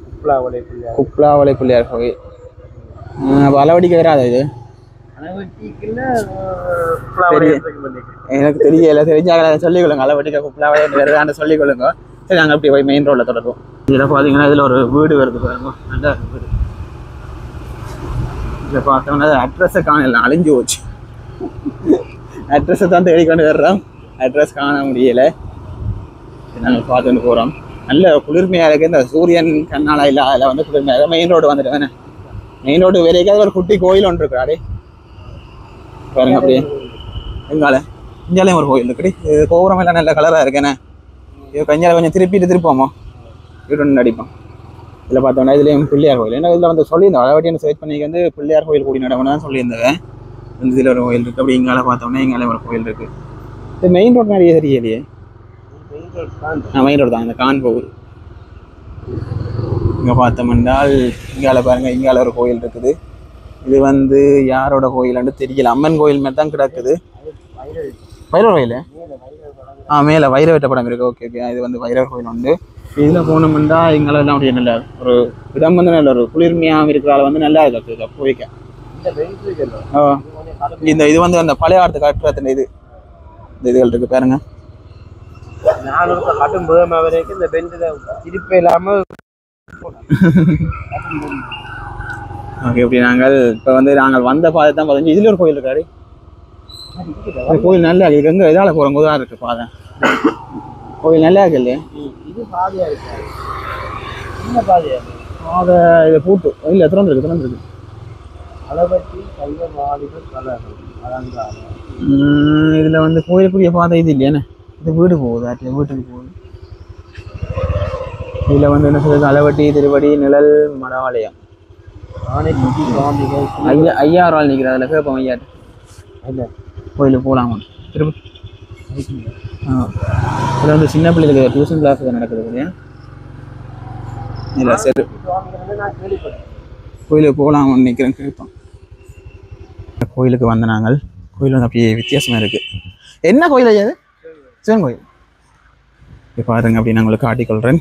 குப்லாவளை பிள்ளையார் கோவில். அப்போ அளவட்டிக்கு வராது இது? எனக்கு தெரியல, தெரிஞ்சாங்க சொல்லிக்கொள்ளுங்க. அளவட்டிக்க குப்லாவளை வருதான்னு சொல்லிக்கொள்ளுங்க. சரி, நாங்கள் அப்படி போய் மெயின் ரோட்டில் தொடர்போம். இதில் பார்த்தீங்கன்னா இதில் ஒரு வீடு வருது பாருங்க, நல்லா வீடு. இதில் பார்த்தோம்னா அட்ரஸை காணல, அழிஞ்சு போச்சு. அட்ரஸை தான் தேடிக்கொண்டு வர்றோம், அட்ரஸ் காண முடியலை. நாங்கள் பார்த்துட்டு போகிறோம். நல்ல குளிர்மையாக இருக்குது. இந்த சூரியன் கண்ணால் இல்லை, அதில் வந்து குளிர்மையாக. மெயின் ரோடு வந்துட்டு வேணே, மெயின் ரோடு வரைக்கும் ஒரு குட்டி கோயில் ஒன்று இருக்கு. அப்படியே பாருங்க, அப்படியே எங்கால இஞ்சாலையும் ஒரு கோயில் இருக்குடி. இது கோபுரம் எல்லாம் நல்ல கலராக இருக்கேண்ணே. இது கஞ்சால கொஞ்சம் திருப்போமோ, வீட்டு அடிப்போம். இதில் பார்த்தோம்னா இதுலேயும் பிள்ளையார் கோயில். ஏன்னா இதில் வந்து சொல்லியிருந்தோம், அளவாட்டி சர்ச் பண்ணிக்க வந்து பிள்ளையார் கோயில் கூடி நடக்கணும் தான் சொல்லியிருந்தேன். இதில் ஒரு கோயில் இருக்குது. அப்படி இங்கால பார்த்தோம்னா இங்கால ஒரு கோயில் இருக்குது. இது மெயின் ரோட் நிறைய தெரியலையே. மெயின் ரோடு தான், இந்த கான் போகுது. இங்கே பார்த்தோம்னால் இங்கால பாருங்க, இங்கால ஒரு கோயில் இருக்குது. இது வந்து யாரோட கோயில்னு தெரியல, அம்மன் கோயில் மாதிரி தான் கிடக்குது. வைரவர் கோயில். மேலே வைரவட்ட படம் இருக்குது. ஓகே ஓகே, இது வந்து வைரவர் கோயில் உண்டு. இதில் போனோம்னா எங்களெல்லாம் அப்படியே நல்ல ஒரு இடம் வந்து நல்ல ஒரு குளிர்மையாக இருக்கிறால வந்து நல்லா இருக்குது போய்க்க. இந்த இது வந்து அந்த பழைய ஆட்டு காட்டுறது இது இந்த இதுகள் இருக்குது பாருங்க. கட்டும் போதுமா வரைக்கும் இந்த பெண்டில் திருப்பி இல்லாமல். ஓகே, இப்படி நாங்கள் இப்போ வந்து நாங்கள் வந்த பாதை தான் பதினஞ்சு. இதில் ஒரு கோயில் இருக்காரு. கோயில் நல்லா இருக்கு. எங்கே இதால் போகிறோம் தான் இருக்குது பாதை. கோயில் நல்லா இருக்கு இல்லையா? இது பாதையாக இருக்காது. என்ன பாதையா? பாதை இதை பூட்டு இல்லை, திறந்துருக்கு. அளவட்டி கல்வ வாலிபர் கலகம் அலங்காரம். இதில் வந்து கோயிலுக்குரிய பாதை இது இல்லையானே. இது வீடு போகுது, ஆட்டில் வீட்டுக்கு போகுது. இதில் வந்து என்ன சொல்றது, அளவட்டி திருவடி நிழல் மடாலயம். ஐயா ஒரு ஆள் நிற்கிறார். அதில் கேட்போம் ஐயாட்டு. இல்லை, கோயிலுக்கு போகலாமா திரும்ப? இதில் வந்து சின்ன பிள்ளைகளுக்கு டியூஷன் கிளாஸ் நடக்குது இல்லையா? இல்லை, சரி, கோயிலுக்கு போகலாமான்னு நிற்கிறேன், கேட்போம். கோயிலுக்கு வந்த நாங்கள். கோயில் வந்து அப்படியே வித்தியாசமாக இருக்குது. என்ன கோயில் ஐயா? அது சிவன் கோயில். இப்போ பாருங்க, அப்படி நான் உங்களுக்கு காட்டிக்கொள்கிறேன்.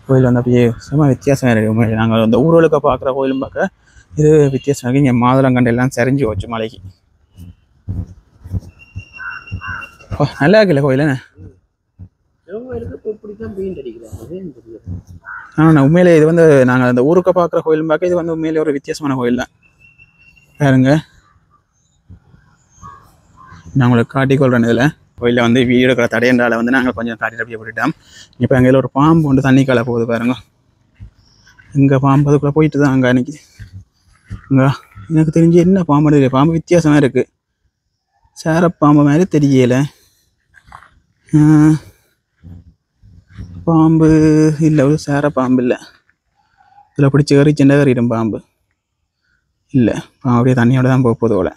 கோயில் வந்து அப்படியே சும்மா வித்தியாசமாக இருக்குது. நாங்கள் அந்த ஊர்களுக்கு பார்க்குற கோயிலும் பார்க்க இது வித்தியாசம் இருக்குது. இங்கே மாதுளங்கண்டு எல்லாம் சரிஞ்சு வச்சு மலைக்கு. நல்லா இருக்குல்ல கோயில்? நான் உண்மையிலே இது வந்து நாங்கள் அந்த ஊருக்கு பார்க்குற கோயிலும் பார்க்க இது வந்து உண்மையிலே ஒரு வித்தியாசமான கோயில் தான். பாருங்க, நான் உங்களுக்கு காட்டிக்கொள்கிறேன். இதில் கோயிலில் வந்து வீடு எடுக்கிற தடையண்டால் வந்து நாங்கள் கொஞ்சம் காட்டிட்டு அப்படியே போட்டுட்டோம். இப்போ எங்கள் ஒரு பாம்பு வந்து தண்ணி காலை போகுது பாருங்க. இங்கே பாம்பு அதுக்குள்ளே போயிட்டு தான் அங்கே அன்றைக்கி இங்கே எனக்கு தெரிஞ்சு என்ன பாம்பு தெரியல. பாம்பு வித்தியாசமாக இருக்குது. சேரப்பாம்பு மாதிரி தெரியல. பாம்பு இல்லை, ஒரு சேரப்பாம்பு இல்லை. இதில் பிடிச்சி கறி சின்ன கறிடும் பாம்பு இல்லை. பாம்பு அப்படியே தண்ணியோட தான் போக போகுது போல.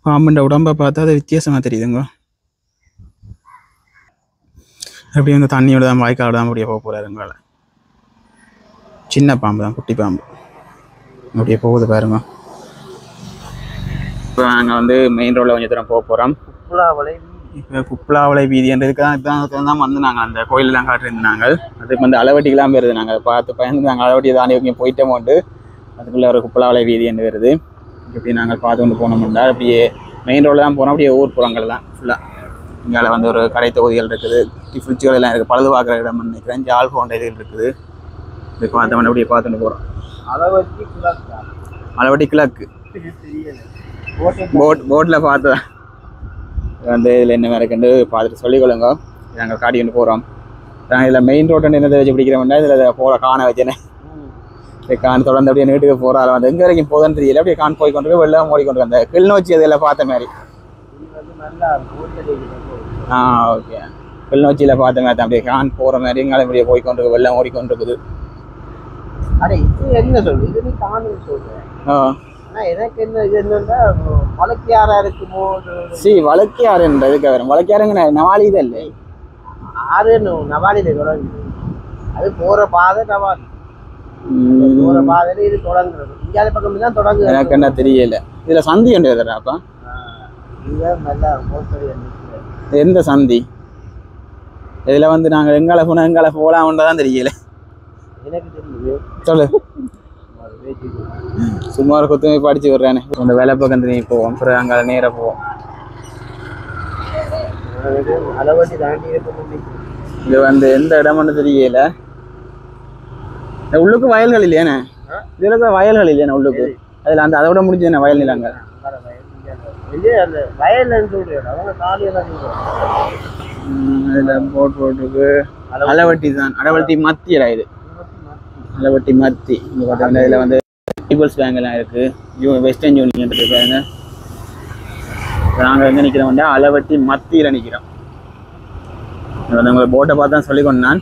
பாம்புன்ற உடம்பை பார்த்தா அது வித்தியாசமாக தெரியுதுங்க. அப்படியே வந்து தண்ணியோட தான் வாய்க்காலோட தான் அப்படியே போக போகிறாருங்கள. சின்ன பாம்பு தான், குட்டி பாம்பு அப்படியே போகுது பாருங்க. இப்போ நாங்கள் வந்து மெயின் ரோடில் கொஞ்சம் தூரம் போக போகிறோம். இப்போ குப்லாவளை வீதின்றதுக்கு தான் வந்து நாங்கள் அந்த கோயிலெலாம் காட்டிருந்து நாங்கள். அதுக்கு வந்து அளவட்டிக்கெல்லாம் வருது. நாங்கள் பார்த்து பயந்து நாங்கள் அளவட்டியை தாண்டி இங்கே போயிட்டோமோண்டு அதுக்குள்ளே ஒரு குப்லாவளை வீதி என்று வருது. இப்படி நாங்கள் பார்த்து கொண்டு போனோம்னா அப்படியே மெயின் ரோடில் தான் போனோம். அப்படியே ஊர் புறங்கள் தான் ஃபுல்லாக. இங்கே வந்து ஒரு கடை தொகுதிகள் இருக்குது, ஃப்ரிட்ஜுகள் எல்லாம் இருக்குது, பழுது பார்க்குற இடம் நினைக்கிறேன், ஜால் போன்ற இதுகள் இருக்குது. இதுக்கு பார்த்தோம்னா அப்படியே பார்த்துட்டு போகிறோம். அளவட்டி கிழக்கு போட்டில் பார்த்து வந்து இதில் என்ன இருக்குன்னு பார்த்துட்டு சொல்லிக்கொள்ளுங்க. நாங்கள் காட்டிக்கிட்டு போகிறோம். நாங்கள் இதில் மெயின் ரோட்டு என்னதை வச்சு பிடிக்கிறோம்னா இதில் போகிற காண வச்சேனே. கான் தொடர்ந்து அப்படியே நீட்டுக்கு போகிறாள் வந்து எங்கே வரைக்கும் போதுன்னு தெரியல. அப்படியே கான் போய் கொண்டு வெள்ளம் ஓடிக்கொண்டு அந்த கிளிநொச்சி அதில் பார்த்த மாதிரி. ஓகே, கிளிநொச்சியில் பார்த்த மாதிரி தான் அப்படியே கான் போகிற மாதிரி இங்கே அப்படியே போய்கொண்டு வெள்ளம் ஓடிக்கொண்டிருக்குது. வழக்கியாருன்றதுக்கு வரும். வழக்கியாருங்க நவாலி தான் இல்லை, ஆறு நவாலியில் அது போற பாதை டவால் போற பாதையில இது தொடங்குறது இங்கே பக்கம் தான் தொடங்குது. எனக்கு என்ன தெரியல. இதுல சந்தி உண்டு அப்பா? இதுதான் நல்லா போஸ்டர் எந்த சந்தி? இதுல வந்து நாங்க எங்கால போனா எங்கால போலாம்ன்றதான் தெரியல. எனக்கு தெரியுது. சொல்லு. சும்மா ஒரு கொத்துமை படிச்சு விடுறானே. அந்த வேலை பக்கம் நீ போவோம், அப்புறம் அங்கே நேராக போவோம். அளவட்டி தாண்டி இது வந்து எந்த இடம்னு தெரியல. உள்ளுக்கு வயல்கள் இல்லையானே? இதுல வயல்கள் இல்லையானே உள்ளுக்கு? அதில் அந்த அதை விட முடிஞ்சு என்ன வயல் நிலங்க? அந்த வயல் அவங்க காலியெல்லாம் அதில் போட்டுருக்கு அளவட்டி தான். அளவட்டி மத்தியடா இது. அளவட்டி மத்தி. இங்கே பார்த்தீங்கன்னா இதில் வந்து பீப்புள்ஸ் பேங்க் எல்லாம் இருக்குது, வெஸ்டர்ன் யூனியன் இருக்காங்க. நாங்கள் எங்கே நிற்கிறோம்னா அளவட்டி மத்தியில் நிற்கிறோம். உங்களை போட்டை பார்த்து தான் சொல்லிக்கொண்டு நான்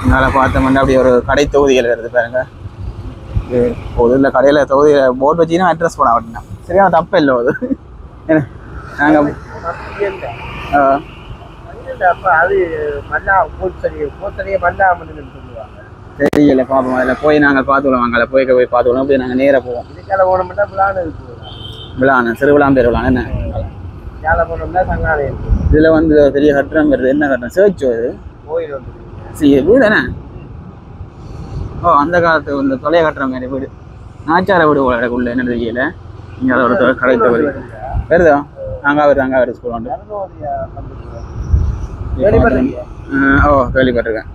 என்னால் பார்த்தோம்னா அப்படி ஒரு கடை தொகுதிகள் இருக்குது பாருங்க. ஒரு இதில் கடையில் தொகுதியில் போட் வச்சிங்கன்னா அட்ரஸ் போட அப்படின்னா சரியான தப்பு இல்லை. அது நாங்கள் அது மல்லா போத்தறிய மல்லா சொல்லுவாங்க. தெரியல பார்ப்போம். அதில் போய் நாங்கள் பார்த்துக்கலாம். அங்கே போய் பார்த்துக்கலாம். அப்படி நாங்கள் நேராக போவோம். இதுக்கால போனோம்னா விழான சிறுவிழாம் பேர் விழான என்ன போனோம்னா சங்காலயம். இதில் வந்து பெரிய கட்டணம் வருது. என்ன கட்டணம்? சேர்ச்சோ இது கோயில் வந்து வீடு என்ன? ஓ அந்த காலத்து இந்த தொலைய கட்டுற மாதிரி வீடு. நாச்சார வீடு உள்ள என்ன தெரியல. இங்கே அதோட கடை தொகுதி வருதா? அங்கே வருது ஸ்கூல் உண்டு. ஓ கேள்விப்பட்டிருக்கேன்.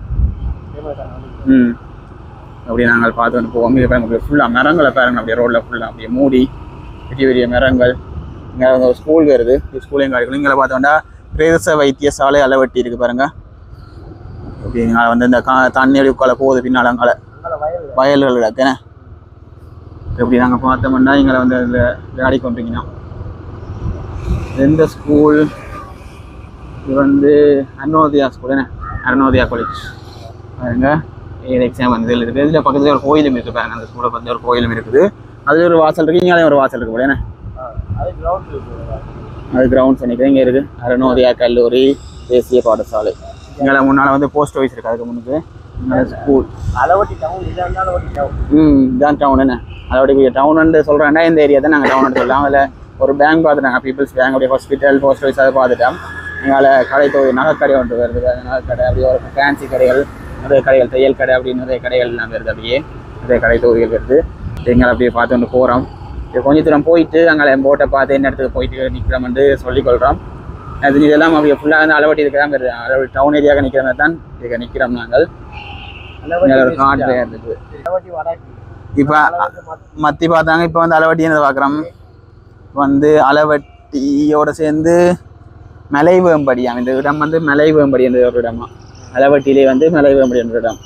அப்படி நாங்கள் பார்த்து வந்து போவோம். இங்கே ஃபுல்லாக மரங்களை பாருங்க. அப்படியே ரோட்டில் ஃபுல்லாக அப்படியே மூடி பெரிய பெரிய மரங்கள். இங்கே ஒரு ஸ்கூல் வருது. ஸ்கூலையும் காட்டிக்கணும். இங்கே பார்த்தோம்னா பிரேச வைத்தியசாலை அளவட்டி இருக்குது பாருங்க. அப்படி வந்து இந்த தண்ணி அடிக்கால போகுது பின்னால் அங்கால வயல்கள் இருக்குண்ணே. இப்படி நாங்கள் பார்த்தோம்னா இங்கே வந்து இந்த விளையாடி கொண்டிருக்கீங்கன்னா எந்த ஸ்கூல் இது வந்து அருணோதயா ஸ்கூல் என்ன? அருணோதயா காலேஜ் பாருங்க. எக்ஸாம் வந்து இருக்குது. இதில் பக்கத்தில் ஒரு கோயிலும் இருக்குது பாருங்க. அந்த ஸ்கூலில் பக்கத்தில் ஒரு கோயிலும் இருக்குது. அதில் ஒரு வாசல் இருக்குது. இங்கே ஒரு வாசல் இருக்குது போல என்ன? அது கிரவுண்ட்ஸ் நினைக்கிறேன். இங்கே இருக்குது அருணோதயா கல்லூரி தேசிய பாடசாலை. இங்கே முன்னால் வந்து போஸ்ட் ஆஃபீஸ் இருக்குது. அதுக்கு முன்னுக்கு ஸ்கூல் அளவட்டி டவுன். இதான் டவுன் என்ன? அளவட்டி டவுன் சொல்கிறேன்னா இந்த ஏரியா தான் நாங்கள் டவுன் சொல்லலாம். அதில் ஒரு பேங்க் பார்த்துட்டாங்க, பீப்புள்ஸ் பேங்க். அப்படியே ஹாஸ்பிட்டல், போஸ்ட் ஆஃபீஸ் அதை பார்த்துட்டோம். எங்களை கடை தொகுதி நகைக்கடை ஒன்று வருது. நகைக்கடை அப்படியே ஒரு ஃபேன்சி கடைகள், நிறைய கடைகள், தையல் கடை அப்படின்னு நிறைய கடைகள் எல்லாம் வருது. அப்படியே நிறைய கடை தொகுதிகள் வருது. எங்களை அப்படியே பார்த்து வந்து போகிறோம். கொஞ்சம் தூரம் போயிட்டு அங்கே போட்டை பார்த்து என்ன இடத்துக்கு போயிட்டு நிற்கிறோம்னு சொல்லிக்கொள்கிறோம். அது இதெல்லாம் அப்படியே ஃபுல்லாக வந்து அளவட்டி இருக்கிறான் வருது. அளவட்டி டவுன் ஏரியாவுக்கு நிற்கிற மாதிரி தான் இதுக்கு நிற்கிறோம் நாங்கள். ஒரு காட்டு இருக்குது. இப்போ மத்தி பார்த்தாங்க. இப்போ வந்து அளவட்டி என்ன பார்க்குறோம் வந்து அளவட்டியோட சேர்ந்து மலைவேம்படியாம். இந்த இடம் வந்து மலைவேம்படி என்ற ஒரு இடமா. அளவட்டியிலே வந்து மலைவேம்படி என்ற இடம்.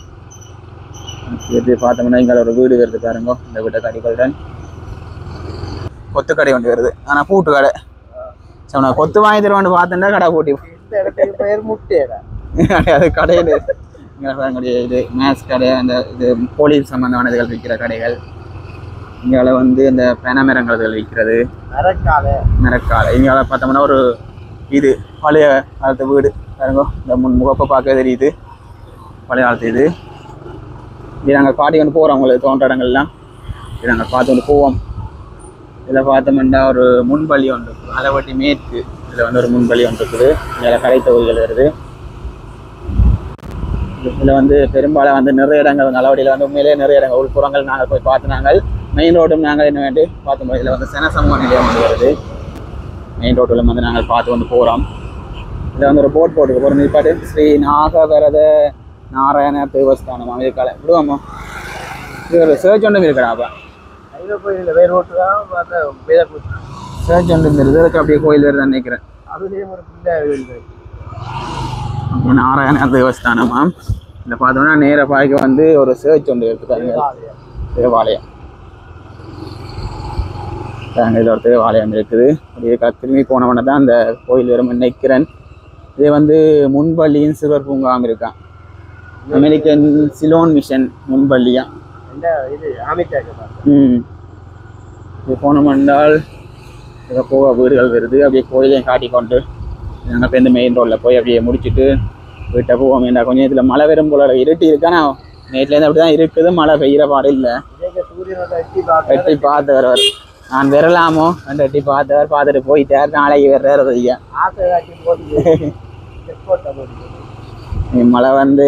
எப்படி பார்த்தோம்னா இங்கே ஒரு வீடு வருது பாருங்க. இந்த வீட்டை கடிகளுடன் கொத்து கடை ஒன்று வருது. ஆனால் பூட்டு கடை. சரி நான் கொத்து வாங்கி தருவான்னு பார்த்தேன்னா கடை பூட்டி அது கடையில் இங்கே இது மேத்ஸ் கடை, அந்த இது போலீஸ் சம்பந்தமான இதுகள் விற்கிற கடைகள். இங்கே வந்து இந்த பெனமரங்கள் விற்கிறது மரக்காலை. இங்கே பார்த்தோம்னா ஒரு இது பழைய காலத்து வீடு பாருங்க. இந்த முகப்பை பார்க்க தெரியுது பழைய காலத்து இது. இது நாங்கள் காட்டி கொண்டு போகிறோம். உங்களுக்கு தோன்ற இடங்கள்லாம் இது நாங்கள் பார்த்து கொண்டு போவோம். இதில் பார்த்தோம்னா ஒரு முன்பள்ளி ஒன்று இருக்குது. அளவட்டி மேற்கு. இதில் வந்து ஒரு முன்பள்ளி ஒன்று இருக்குது. இதில் கடை தொகுதிகள் வருது. இதில் வந்து பெரும்பாலும் வந்து நிறைய இடங்கள் வந்து அளவட்டியில் வந்து உண்மையிலேயே நிறைய இடங்கள் உள்புறங்கள் நாங்கள் போய் பார்த்து நாங்கள் மெயின் ரோடும் நாங்கள் என்ன வேண்டி பார்த்தோம். இதில் வந்து சனசமூக நிலையம் வந்து வருது. மெயின் ரோட்டில் வந்து நாங்கள் பார்த்து கொண்டு போகிறோம். இதில் வந்து ஒரு போட் போட்டுக்கு போகிற நிற்பாட்டு ஸ்ரீ நாகவரத நாராயண தேவஸ்தானம் அமெரிக்காவில் விடுவோமோ. இது ஒரு சர்ச் ஒன்றும் இருக்கிறாப்பா. சர்ச் ஒன்று இருந்துருது. அதுக்கு அப்படியே கோயில் வருதுன்னு நினைக்கிறேன். நாராயண தேவஸ்தானமா. இதில் பார்த்தோம்னா நேர பாய்க்கு வந்து ஒரு சர்ச் ஒன்று எடுத்துக்காங்க. தேவாலயம் இதில் ஒரு தேவாலயம் இருக்குது. அப்படியே திரும்பி போனவன தான் அந்த கோயில் வரும் நினைக்கிறேன். இது வந்து முன்பள்ளியின் சிறுவர் பூங்காவும் இருக்கான். அமெரிக்கன் சிலோன் மிஷன் முன்பள்ளியா. இது போனோம் என்றால் இதை போக வீடுகள் வருது. அப்படியே கோயிலையும் காட்டிக்கொண்டு நாங்கள் இப்போ இந்த மெயின் ரோட்டில் போய் அப்படியே முடிச்சுட்டு வீட்டை போவோம் வேண்டா கொஞ்சம் இதில் மழை வரும் போல இருட்டி இருக்கானா நேற்றுலேருந்து அப்படி தான் இருக்குது மழை பெய்கிற பாடு இல்லை எட்டி பார்த்தவர் நான் வரலாமோ அந்த எட்டி பார்த்தவர் பார்த்துட்டு போயிட்டார் நாளைக்கு வர்றாரு ஐயா மழை வந்து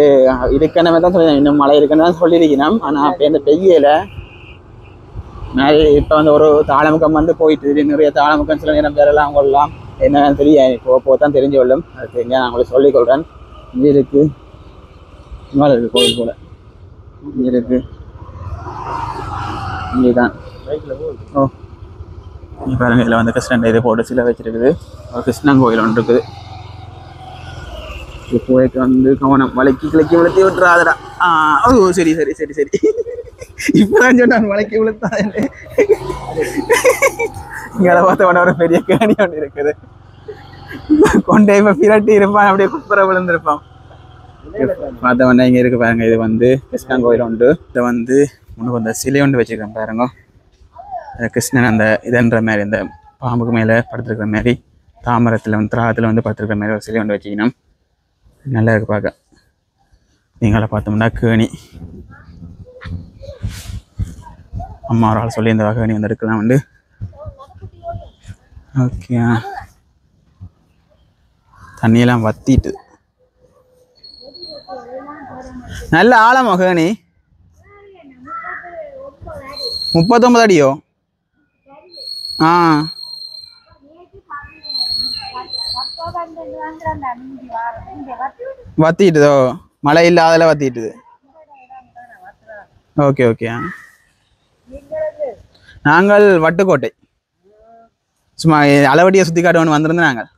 இருக்கணுமே தான் சொல்லி இன்னும் மழை இருக்குன்னு தான் சொல்லியிருக்கணும் ஆனால் அப்போ இந்த பெய்யலை மேலே இப்போ வந்து ஒரு தாளமுக்கம் வந்து போயிட்டு நிறைய தாளமுக்கம் சில நேரம் பெறலாம் கொள்ளலாம் என்னன்னு தெரியாது இப்போ தான் தெரிஞ்சு கொள்ளும் அது தெரிஞ்சா நான் உங்களுக்கு சொல்லிக்கொள்கிறேன் இங்கே இருக்குது இங்கே இருக்குது கோவில் போல் இங்கே இருக்குது இங்கே தான் ஓ நீ பாருங்க இதில் வந்து கிருஷ்ணன் இது போட்டு சிலை வச்சுருக்குது ஒரு கிருஷ்ணன் கோயில் ஒன்று இருக்குது கோயிலுக்கு வந்து கவனம் வளைக்கி கிளக்கி விழுத்தி விட்டுறாதடா ஓ சரி சரி சரி சரி இப்பதான் சொன்னான் வளைக்கி விழுத்தா இங்கே பார்த்தவன ஒரு பெரிய கேணி ஒன்று இருக்குது கொண்டே இப்போ பிரட்டி இருப்பான் அப்படியே குப்பரை விழுந்திருப்பான் பார்த்தவொடனே இங்கே இருக்கு பாருங்க இது வந்து கிருஷ்ணன் கோயில் உண்டு இதை வந்து உனக்கு அந்த சிலை ஒன்று வச்சுருக்கேன் பாருங்க கிருஷ்ணன் அந்த இதன்ற மாதிரி இந்த பாம்புக்கு மேலே படுத்துருக்கிற மாதிரி தாமரத்தில் வந்து திராகத்தில் வந்து படுத்துருக்கிற மாதிரி ஒரு சிலை ஒன்று வச்சுக்கணும் நல்லா இருக்கு பார்க்க நீங்களை பார்த்தோம்னா கேணி அம்மா ஒரு ஆள் சொல்லி இந்த கேணி வந்து எடுக்கலாம் வந்து ஓகே தண்ணியெல்லாம் வத்திட்டு நல்ல ஆழமா கேணி 39 அடியோ வத்திட்டுதோ மழை இல்லாதல வத்திட்டுது ஓகே ஓகே நாங்கள் வட்டுக்கோட்டை சும்மா அளவடியை சுற்றி காட்டுவோன்னு வந்திருந்தோம் நாங்கள்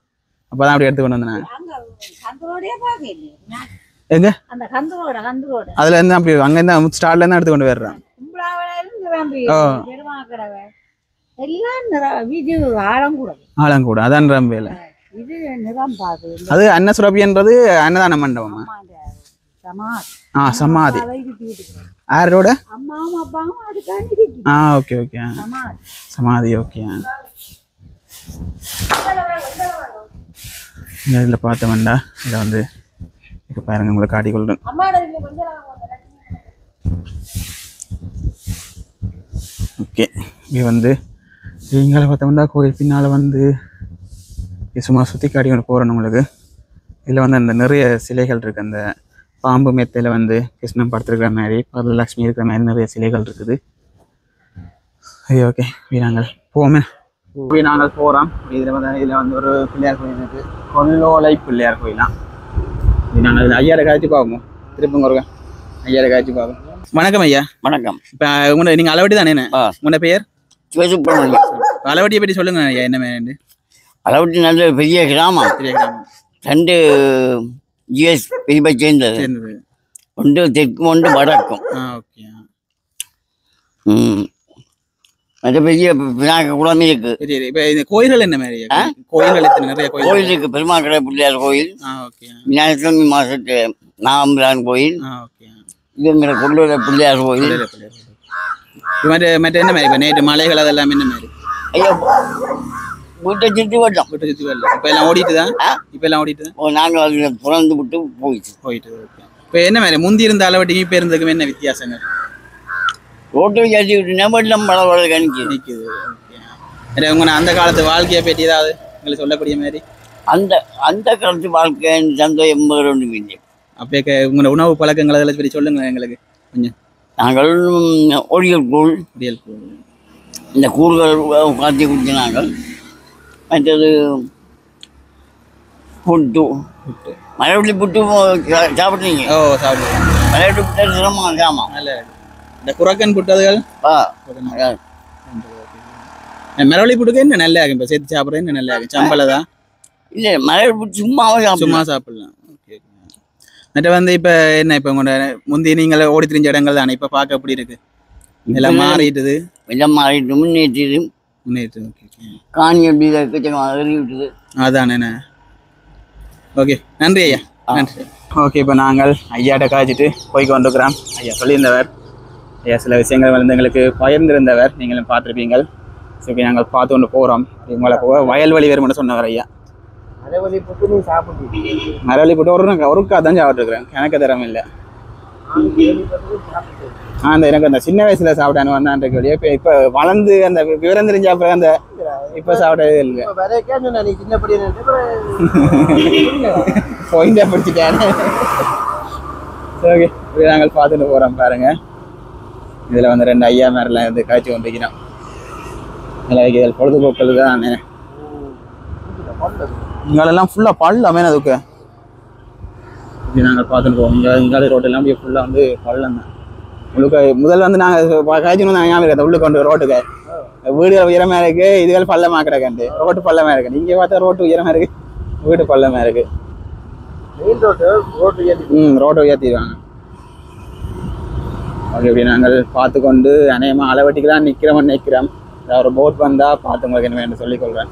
அப்போதான் அப்படி எடுத்து கொண்டு வந்தாங்க எங்க அதுல இருந்து அப்படி அங்க இருந்து ஸ்டார்ட்ல இருந்து எடுத்து கொண்டு வர்றோம் ஆழங்கூட அதான் ரம்பேல அது அன்னசுரபின்றது அன்னதான மண்டபமா சமாதி யாரோட ஓகே ஓகே சமாதி ஓகே இதில் பார்த்தோம்டா இதை வந்து இப்போ பாருங்க உங்களை காட்டிக்கொள்றேன் ஓகே இங்கே வந்து இங்கே பார்த்தோம்னா கோயில் பின்னால் வந்து சும்மா சுற்றி காட்டி கொண்டு போகிறேன் உங்களுக்கு இதில் வந்து அந்த நிறைய சிலைகள் இருக்குது அந்த பாம்பு மெத்தையில் வந்து கிருஷ்ணன் படுத்துருக்கிற மாதிரி லக்ஷ்மி இருக்கிற மாதிரி நிறைய சிலைகள் இருக்குது சரி ஓகே நாங்கள் போவோமே நாங்கள் போகிறோம் இதில் வந்து ஒரு பிள்ளையார் கோயில் இருக்குது கொல்லோலை பிள்ளையார் கோயிலாம் நாங்கள் ஐயாயிரம் காய்ச்சி பார்ப்போம் திருப்பங்க ஒரு ஐயாயிரம் காய்ச்சி பார்ப்போம் வணக்கம் ஐயா வணக்கம் இப்போ உங்களை நீங்கள் அளவட்டி தானே உங்களோட பெயர் சிவசுப்ரமணியம் அளவட்டியை பற்றி சொல்லுங்க ஐயா என்ன வேண்டு அளவட்டி நல்ல பெரிய கிராமம் 2 ஜிஎஸ் பிரிவை சேர்ந்தது ஒன்று தெற்கும் ஒன்று வடக்கும் ஓகே அது பெரிய விநாயகர் குளமே இருக்கு இப்போ இந்த கோயில்கள் என்ன மாதிரி கோயில்கள் நிறைய கோயில் இருக்கு பெருமாக்கடை பிள்ளையார் கோயில் விநாயகர் மாசத்து நாகம்பிரான் கோயில் இதுங்கிற கொள்ளூர பிள்ளையார் கோயில் மற்ற என்ன மாதிரி இப்போ நேற்று மலைகள் அதெல்லாம் என்ன மாதிரி ஐயா வீட்டை சுற்றி வரலாம் இப்போ எல்லாம் ஓடிட்டு தான் இப்போ எல்லாம் ஓடிட்டு தான் நாங்கள் அதில் புறந்து விட்டு போயிட்டு இப்போ என்ன மாதிரி முந்தி இருந்த அளவட்டிக்கு இப்போ இருந்ததுக்கும் என்ன வித்தியாசங்கள் ரோட்டை ஏற்றி விட்டு வெள்ளம் மழை வர நிற்குது உங்களை அந்த காலத்து வாழ்க்கையை பற்றி ஏதாவது உங்களுக்கு சொல்லக்கூடிய மாதிரி அந்த காலத்து வாழ்க்கை சந்தோஷம் ஒன்றும் இல்லை அப்போ உங்களோட உணவு பழக்கங்கள் அதெல்லாம் பற்றி சொல்லுங்க எங்களுக்கு கொஞ்சம் நாங்கள் ஒடியல் கூழ் இந்த கூழ்கள் காத்தி குடிச்சு நாங்கள் மற்றது புட்டு மலைவெளி புட்டு சாப்பிட்றீங்க சாப்பிடுவோம் மலைவெளி புட்டு சிரமம் சாமான் நல்ல இந்த குரக்கன் புட்டதுகள் மரவள்ளி புட்டுக்கு என்ன நல்லா ஆகும் இப்போ சேர்த்து சாப்பிட்றது என்ன நல்லா ஆகும் சம்பளம் இல்லை மலைவெளி புட்டு சும்மா சாப்பிடலாம் ஓகே மற்ற வந்து இப்போ என்ன இப்போ உங்களோட முந்தைய நீங்கள் ஓடி திரிஞ்ச இடங்கள் தானே இப்போ பார்க்க எப்படி இருக்கு எல்லாம் மாறிட்டுது எல்லாம் மாறிட்டு முன்னேற்றிது காணி எப்படி விட்டுது அதானே ஓகே நன்றி ஐயா நன்றி ஓகே இப்போ நாங்கள் ஐயாட்ட காய்ச்சிட்டு போய் கொண்டிருக்கிறோம் ஐயா சொல்லியிருந்தவர் ஐயா சில விஷயங்கள் வந்து எங்களுக்கு பகிர்ந்திருந்தவர் நீங்களும் பார்த்துருப்பீங்கள் சரி நாங்கள் பார்த்து கொண்டு போகிறோம் உங்களை போக வயல்வெளி வரும்னு சொன்னவர் ஐயா மரவள்ளி போட்டு நீ சாப்பிட்டு மரவள்ளி போட்டு ஒருக்கா தான் சாப்பிட்டுருக்குறேன், எனக்கு திறமை இல்லை. அந்த எனக்கு அந்த சின்ன வயசுல சாப்பிட்டானு வந்தான் கேள்வி. இப்போ வளர்ந்து அந்த விவரம் தெரிஞ்ச அப்புறம் அந்த இப்போ சாப்பிட்டதே இல்லை. பாயிண்டா பிடிச்சிட்டேன். ஓகே, நாங்கள் பார்த்துட்டு போகிறோம் பாருங்க. இதில் வந்து 2 ஐயா மேரெலாம் வந்து காய்ச்சி கொண்டிருக்கிறோம். இதில் பொழுதுபோக்கள் தான். இங்கெல்லாம் ஃபுல்லாக பள்ளமே அதுக்கு. இப்படி நாங்கள் பார்த்துட்டு போவோம். இங்கே ரோட்டெல்லாம் அப்படியே ஃபுல்லாக வந்து பள்ளம் தான். முழுக்க முதல்ல வந்து நாங்கள் காய்ச்சணும் தான் ஞாபகம் இருக்கேன். உள்ளுக்கு கொண்டு ரோட்டுக்கு வீடு உயரமாக இருக்குது, இதுகள் பள்ளமாக கிடக்காண்டு. ரோட்டு பள்ளமாக இருக்குது. இங்கே பார்த்தா ரோட்டு உயரமாக இருக்குது, வீடு பள்ளமாக இருக்குது. ரோட்டை உயர்த்திடுவாங்க. ஓகே, இப்படி நாங்கள் பார்த்து கொண்டு அநேகமாக அளவட்டிக்கு தான் நிற்கிறோம். ஒரு போட் வந்தால் பார்த்து உங்களுக்கு என்ன வேணும் சொல்லிக்கொள்கிறேன்.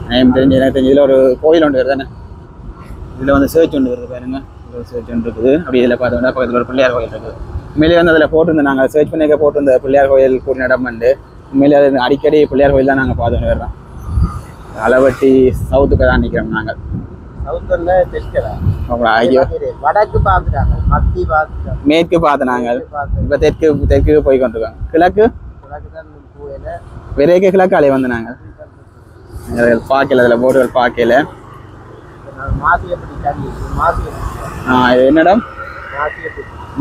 அநேகம் தெரிஞ்சு எனக்கு தெரிஞ்சு இதில் ஒரு கோயில் ஒன்று வருது தானே, இதில் வந்து சேர்ச் ஒன்று வருது பாருங்க. இதில் சேர்ச் ஒன்று இருக்குது. அப்படி இதில் பார்த்தோம்னா பக்கத்தில் ஒரு பிள்ளையார் கோயில் இருக்குது. உண்மையிலே வந்து அதில் போட்டிருந்தோம், நாங்கள் சர்ச் பண்ணிக்க போட்டிருந்த பிள்ளையார் கோயில் கூடின இடம் வந்து உண்மையிலே அது அடிக்கடி பிள்ளையார் கோயில் தான் நாங்கள் பார்த்துன்னு வர்றோம். அளவட்டி சவுத்துக்கு தான் நிற்கிறோம் நாங்கள். மேற்கு பார்த்து நாங்கள் இப்போ தெற்கு போய் கொண்டிருக்கோம். கிழக்கு விரைக்கு கிழக்கு அலை வந்து நாங்கள் பார்க்கல, அதில் போர்டுகள் பார்க்கல. என்னிடம்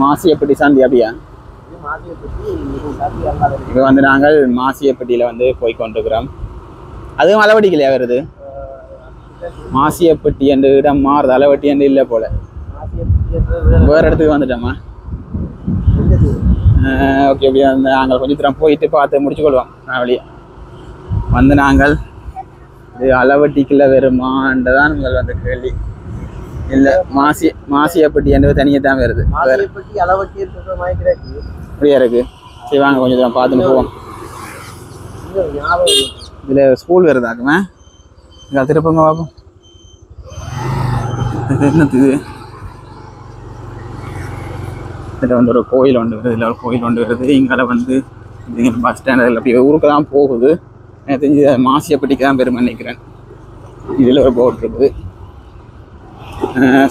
மாசியப்பட்டி சந்தி அப்படியா? இப்போ வந்து நாங்கள் மாசியப்பட்டியில் வந்து போய் கொண்டிருக்கிறோம். அதுவும் அளவட்டிக்கலையா வருது? மாசியப்பட்டி என்ற இடம் மாறுது, அளவட்டி என்று இல்லை போல. வேறு இடத்துக்கு வந்துட்டோமா? ஓகே, அப்படியே வந்து நாங்கள் கொஞ்சம் தூரம் போயிட்டு பார்த்து முடிச்சுக்கொள்வோம். வழியை வந்து நாங்கள் இது அளவட்டிக்குள்ள வருமான்றதான் உங்கள் வந்து கேள்வி. இல்லை, மாசியப்பட்டி என்பது தனியாக தான் வருது. அப்படியா இருக்கு. சரி வாங்க கொஞ்சம் தூரம் பார்த்துன்னு போவோம். இதில் ஸ்கூல் வருதாக்குமே, இங்கே திருப்பங்க பார்ப்போம். என்னது இதில் வந்து ஒரு கோயில் ஒன்று வருது, இதில் ஒரு கோயில் ஒன்று வருது. இங்கே வந்து பஸ் ஸ்டாண்டில் அப்படி ஊருக்கு தான் போகுது. எனக்கு தெரிஞ்சு மாசியப்பட்டிக்கு தான் பெருமை நினைக்கிறேன். இதில் ஒரு போட் இருக்குது,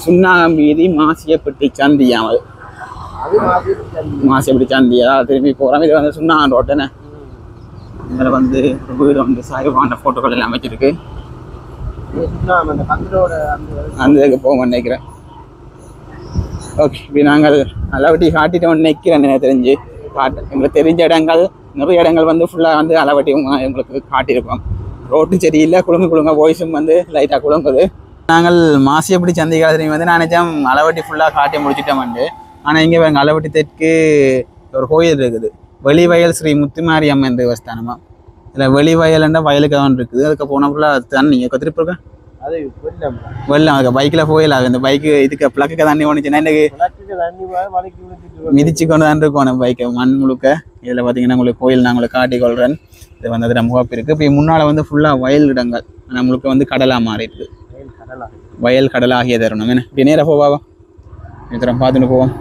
சுண்ணாம்பீதி மாசியப்பட்டி சந்தியாவது. மாசியப்பட்டி சந்தியா திரும்பி போகிறோம். இது வந்து சுண்ணாம்பு ரோட்டுன்னு. இதில் வந்து ஒரு வீடு வந்து சாய்வான ஃபோட்டோக்கள் எல்லாம் அமைச்சிருக்கு. அந்த இதுக்கு போக நினைக்கிறேன். ஓகே, இப்படி நாங்கள் அளவட்டி காட்டிட்டோம்னு நினைக்கிறேன். எனக்கு தெரிஞ்சு எங்களுக்கு தெரிஞ்ச இடங்கள் நிறைய இடங்கள் வந்து ஃபுல்லாக வந்து அளவட்டி எங்களுக்கு காட்டியிருப்போம். ரோட்டு சரியில்லை, குழுங்க வாய்ஸும் வந்து லைட்டாக குழுங்குது. நாங்கள் மாசியப்பட்டி சந்தை காலத்துலையும் வந்து நான் நினச்சேன் அளவட்டி ஃபுல்லாக காட்டி முடிச்சிட்டோம் வந்து. ஆனால் இங்கே எங்கள் அளவட்டி தெற்கு ஒரு கோயில் இருக்குது, வெளிவயல் ஸ்ரீ முத்துமாரி அம்மன் தேவஸ்தானமா. இதில் வெளிவயல்ன்ற வயலுக்கு தான் இருக்குது. அதுக்கு போனால் ஃபுல்லாக தண்ணி திருப்பி இருக்கேன். வெள்ளம் அதுக்கு பைக்கில் போயிடலாம். இந்த பைக்கு இதுக்கு பிளக்கு தண்ணி ஒன்றுச்சுன்னா எனக்கு மிதிச்சு கொண்டு தான் இருக்கணும் பைக்கை மண் முழுக்க. இதில் பார்த்தீங்கன்னா உங்களுக்கு கோயில் நான் உங்களுக்கு காட்டிக்கொள்கிறேன். இது வந்து அதில் முகப்பு இருக்குது. இப்போ முன்னால் வந்து ஃபுல்லாக வயல் இடங்கள், ஆனால் முழுக்க வந்து கடலாக மாறிடுது. வயல் கடலாகிய தருணம் என்ன. இப்படி நேராக போவாவா இத்தரம் பார்த்துட்டு போவோம்.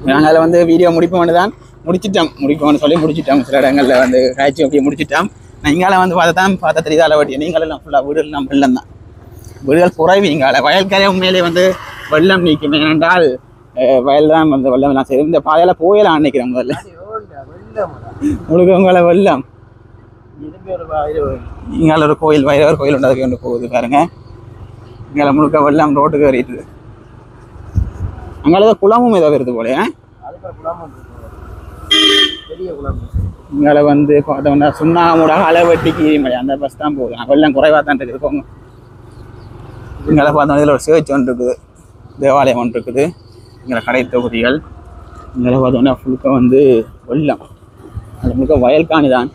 நாங்கள் அதில் வந்து வீடியோ முடிப்போம்னு தான் முடிப்போம்னு சொல்லி முடிச்சிட்டோம். சில இடங்களில் வந்து காய்ச்சி அப்படியே முடிச்சிட்டோம். நான் இங்கால வந்து பார்த்தா தெரியுது அளவட்டி. நீங்களெல்லாம் ஃபுல்லாக வீடுலாம் வெள்ளம் தான், வீடுகள் குறைவு. இங்கால வயல்கரை உண்மையிலே வந்து வெள்ளம் நீக்கும். ஏனென்றால் வயல் தான் வந்து வெள்ளம் எல்லாம் சரி. இந்த பாதையில் போயலாம் நினைக்கிறேன். முதல்ல முழுக்க உங்களை வெள்ளம். இங்கால ஒரு கோயில், வைரவர் கோயில் ஒன்று, அதுக்கு கொண்டு போகுது பாருங்க. இங்கால முழுக்க வெள்ளம் ரோட்டுக்கு ஏறிட்டுது. அங்கால குளமும் ஏதோ வருது போல. இங்கால வந்து பார்த்தோம்னா சுண்ணாமூட அளவட்டிக்கு அந்த பஸ் தான் போகுது. வெள்ளம் குறைவாக தான் இருக்குது. இங்கால பார்த்தோம்னா இதில் ஒரு சேர்ச் ஒன்று இருக்குது, தேவாலயம் ஒன்று இருக்குது. இங்கே கடை தொகுதிகள். இங்கே பார்த்தோம்னா ஃபுல்க வந்து வெள்ளம். அது முழுக்க வயல் காணி தான்,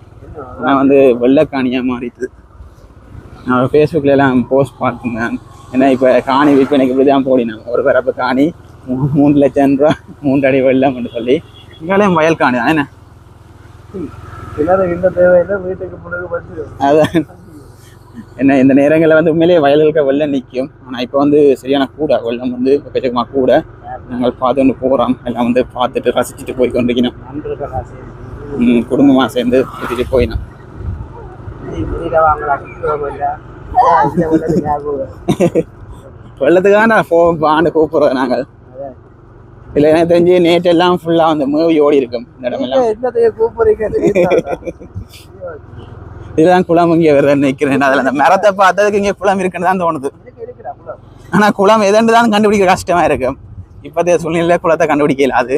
ஆனால் வந்து வெள்ளக்காணியாக மாறிடுது. நான் ஃபேஸ்புக்கில் எல்லாம் போஸ்ட் பார்த்துருந்தேன். ஏன்னா இப்போ காணி விற்பனைக்கு இப்படி தான் போடினாங்க. ஒரு பரப்பு காணி 3 லட்சம் ரூபா, 3 அடி வெள்ளம்னு சொல்லி. இங்காலையும் வயல் காணி தான் என்ன. அதான் என்ன, இந்த நேரங்களில் வந்து உண்மையிலேயே வயல்களுக்கு வெள்ளம் நிற்கும். ஆனால் இப்போ வந்து சரியான கூட வெள்ளம் வந்து எக்கச்சக்கமாக கூட. நாங்கள் பார்த்துட்டு போகிறோம். எல்லாம் வந்து பார்த்துட்டு ரசிச்சுட்டு போய் கொண்டிருக்கணும். குடும்பமாக சேர்ந்து சுற்றிட்டு போயினோம். வெள்ளத்துக்காக நான் ஆண்டு கூப்பிடுறோம் நாங்கள். இல்லை எனக்கு தெரிஞ்சு நேற்று எல்லாம் ஃபுல்லாக அந்த மூவி ஓடி இருக்கும் இந்த இடமெல்லாம். இதுதான் குளம் இங்கே வருதுன்னு நினைக்கிறேன். அதில் அந்த மரத்தை பார்த்ததுக்கு இங்கே குளம் இருக்குன்னு தான் தோணுது. ஆனால் குளம் எதன்று தான் கண்டுபிடிக்க கஷ்டமாக இருக்கும். இப்போதைய சூழ்நிலை குளத்தை கண்டுபிடிக்கல. அது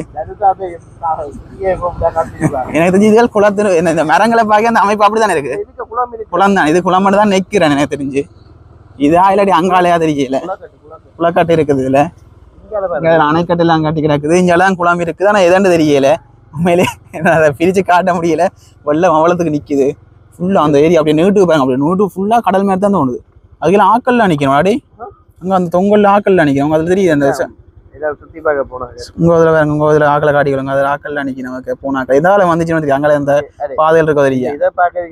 எனக்கு தெரிஞ்சு இதுகள் குளத்து இந்த மரங்களை பார்க்க அந்த அமைப்பு அப்படி தானே இருக்கு. குளம் தான் இது, குளம் மட்டும் தான் நிற்கிறேன் எனக்கு தெரிஞ்சு. இதா இல்லாட்டி அங்காலையா தெரியல. குளக்காட்டு இருக்குது இதுல, அணைக்கட்டு எல்லாம் கட்டி கிடக்குது. இங்கெல்லாம் குளம் இருக்குது. ஆனால் எதான்னு தெரியல உண்மையிலே. அதை பிரிச்சு காட்ட முடியல. வெள்ளம் அவ்வளோத்துக்கு நிற்குது ஃபுல்லாக. அந்த ஏரியா அப்படியே நீட்டுக்கு பாருங்க, அப்படியே நீட்டு ஃபுல்லாக கடல் மாதிரி தான் தோணுது. அதுக்கெல்லாம் ஆக்கள்லாம் நிற்கணும். அப்படி அங்கே அந்த தொங்கல்ல ஆக்கள்லாம் நிற்கணும். அதில் தெரியுது அந்த சுத்தி பார்க்க போனாங்க. உங்க இதில் வேற உங்க இதில் ஆக்களை காட்டிக்கொள்ளுங்க. அதில் ஆக்கள்லாம் நிற்கணும். போனாக்கள் இதால வந்துச்சுன்னு அங்கே அந்த பாதையில் இருக்க தெரியும். இதை பார்க்க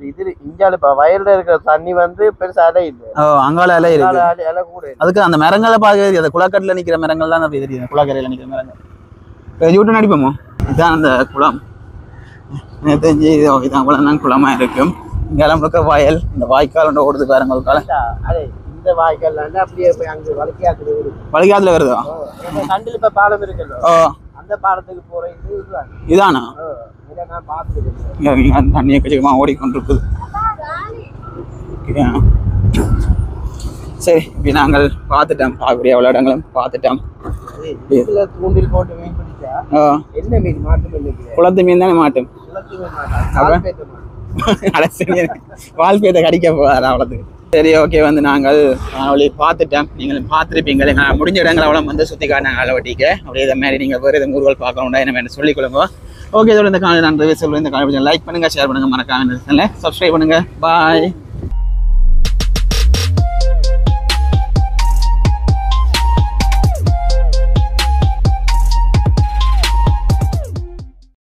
இது இந்தியாவில் இப்போ வயல்ல இருக்கிற தண்ணி வந்து பெருசா அலை இல்லை. அங்கால இலை இருக்கு. இலை கூட அதுக்கு அந்த மரங்களை பார்க்க அந்த குளக்கட்டில் நிற்கிற மரங்கள் தான் அப்படி தெரியுது. குளக்கரையில் நிற்கிற மரங்கள் யூட்டன் அடிப்போமோ. இதுதான் அந்த குளம். எனக்கு தெரிஞ்சு இதான் குளம் தான் குளமாக இருக்கும். இங்கெல்லாம் முழுக்க வயல். இந்த வாய்க்கால் ஓடுது பாருங்க. ஒரு காலம் இந்த வாய்க்கால் அப்படியே போய் அங்கே வலிக்காத்துல வருதா? கண்டில் இப்ப பாலம் இருக்குல்ல, அந்த பாலத்துக்கு போற இதானா? நான் பார்த்துருக்கேன். தண்ணியை கச்சிகமாக ஓடிக்கொண்டிருக்குது. சரி, இப்படி நாங்கள் பார்த்துட்டோம். பார்க்கக்கூடிய அவ்வளோ இடங்களும் பார்த்துட்டோம். தூண்டில் போட்டு மீன் பிடிச்சா என்ன மீன் மாட்டும்? குளத்து மீன் தானே மாட்டும். வால்பேத்தை கடிக்க போவார் அவ்வளோத்துக்கு. சரி, ஓகே. வந்து நாங்கள் அவளை பார்த்துட்டோம். நீங்களும் பார்த்துருப்பீங்களே. நான் முடிஞ்ச இடங்கள் அவ்வளோ வந்து சுற்றி காட்டினாங்க அளவட்டிக்கு. அப்படியே இதை மாதிரி நீங்கள் வேறு எதுவும் ஊர்வல் பார்க்கணும்டா என்ன வேணும் சொல்லிக்கொள்ளுங்க. ஓகே, இதோட இந்த காலையில் நான் சொல்லுவேன். இந்த காலை லைக் பண்ணுங்கள், ஷேர் பண்ணுங்கள், மறக்காம சப்ஸ்கிரைப் பண்ணுங்கள். பாய்.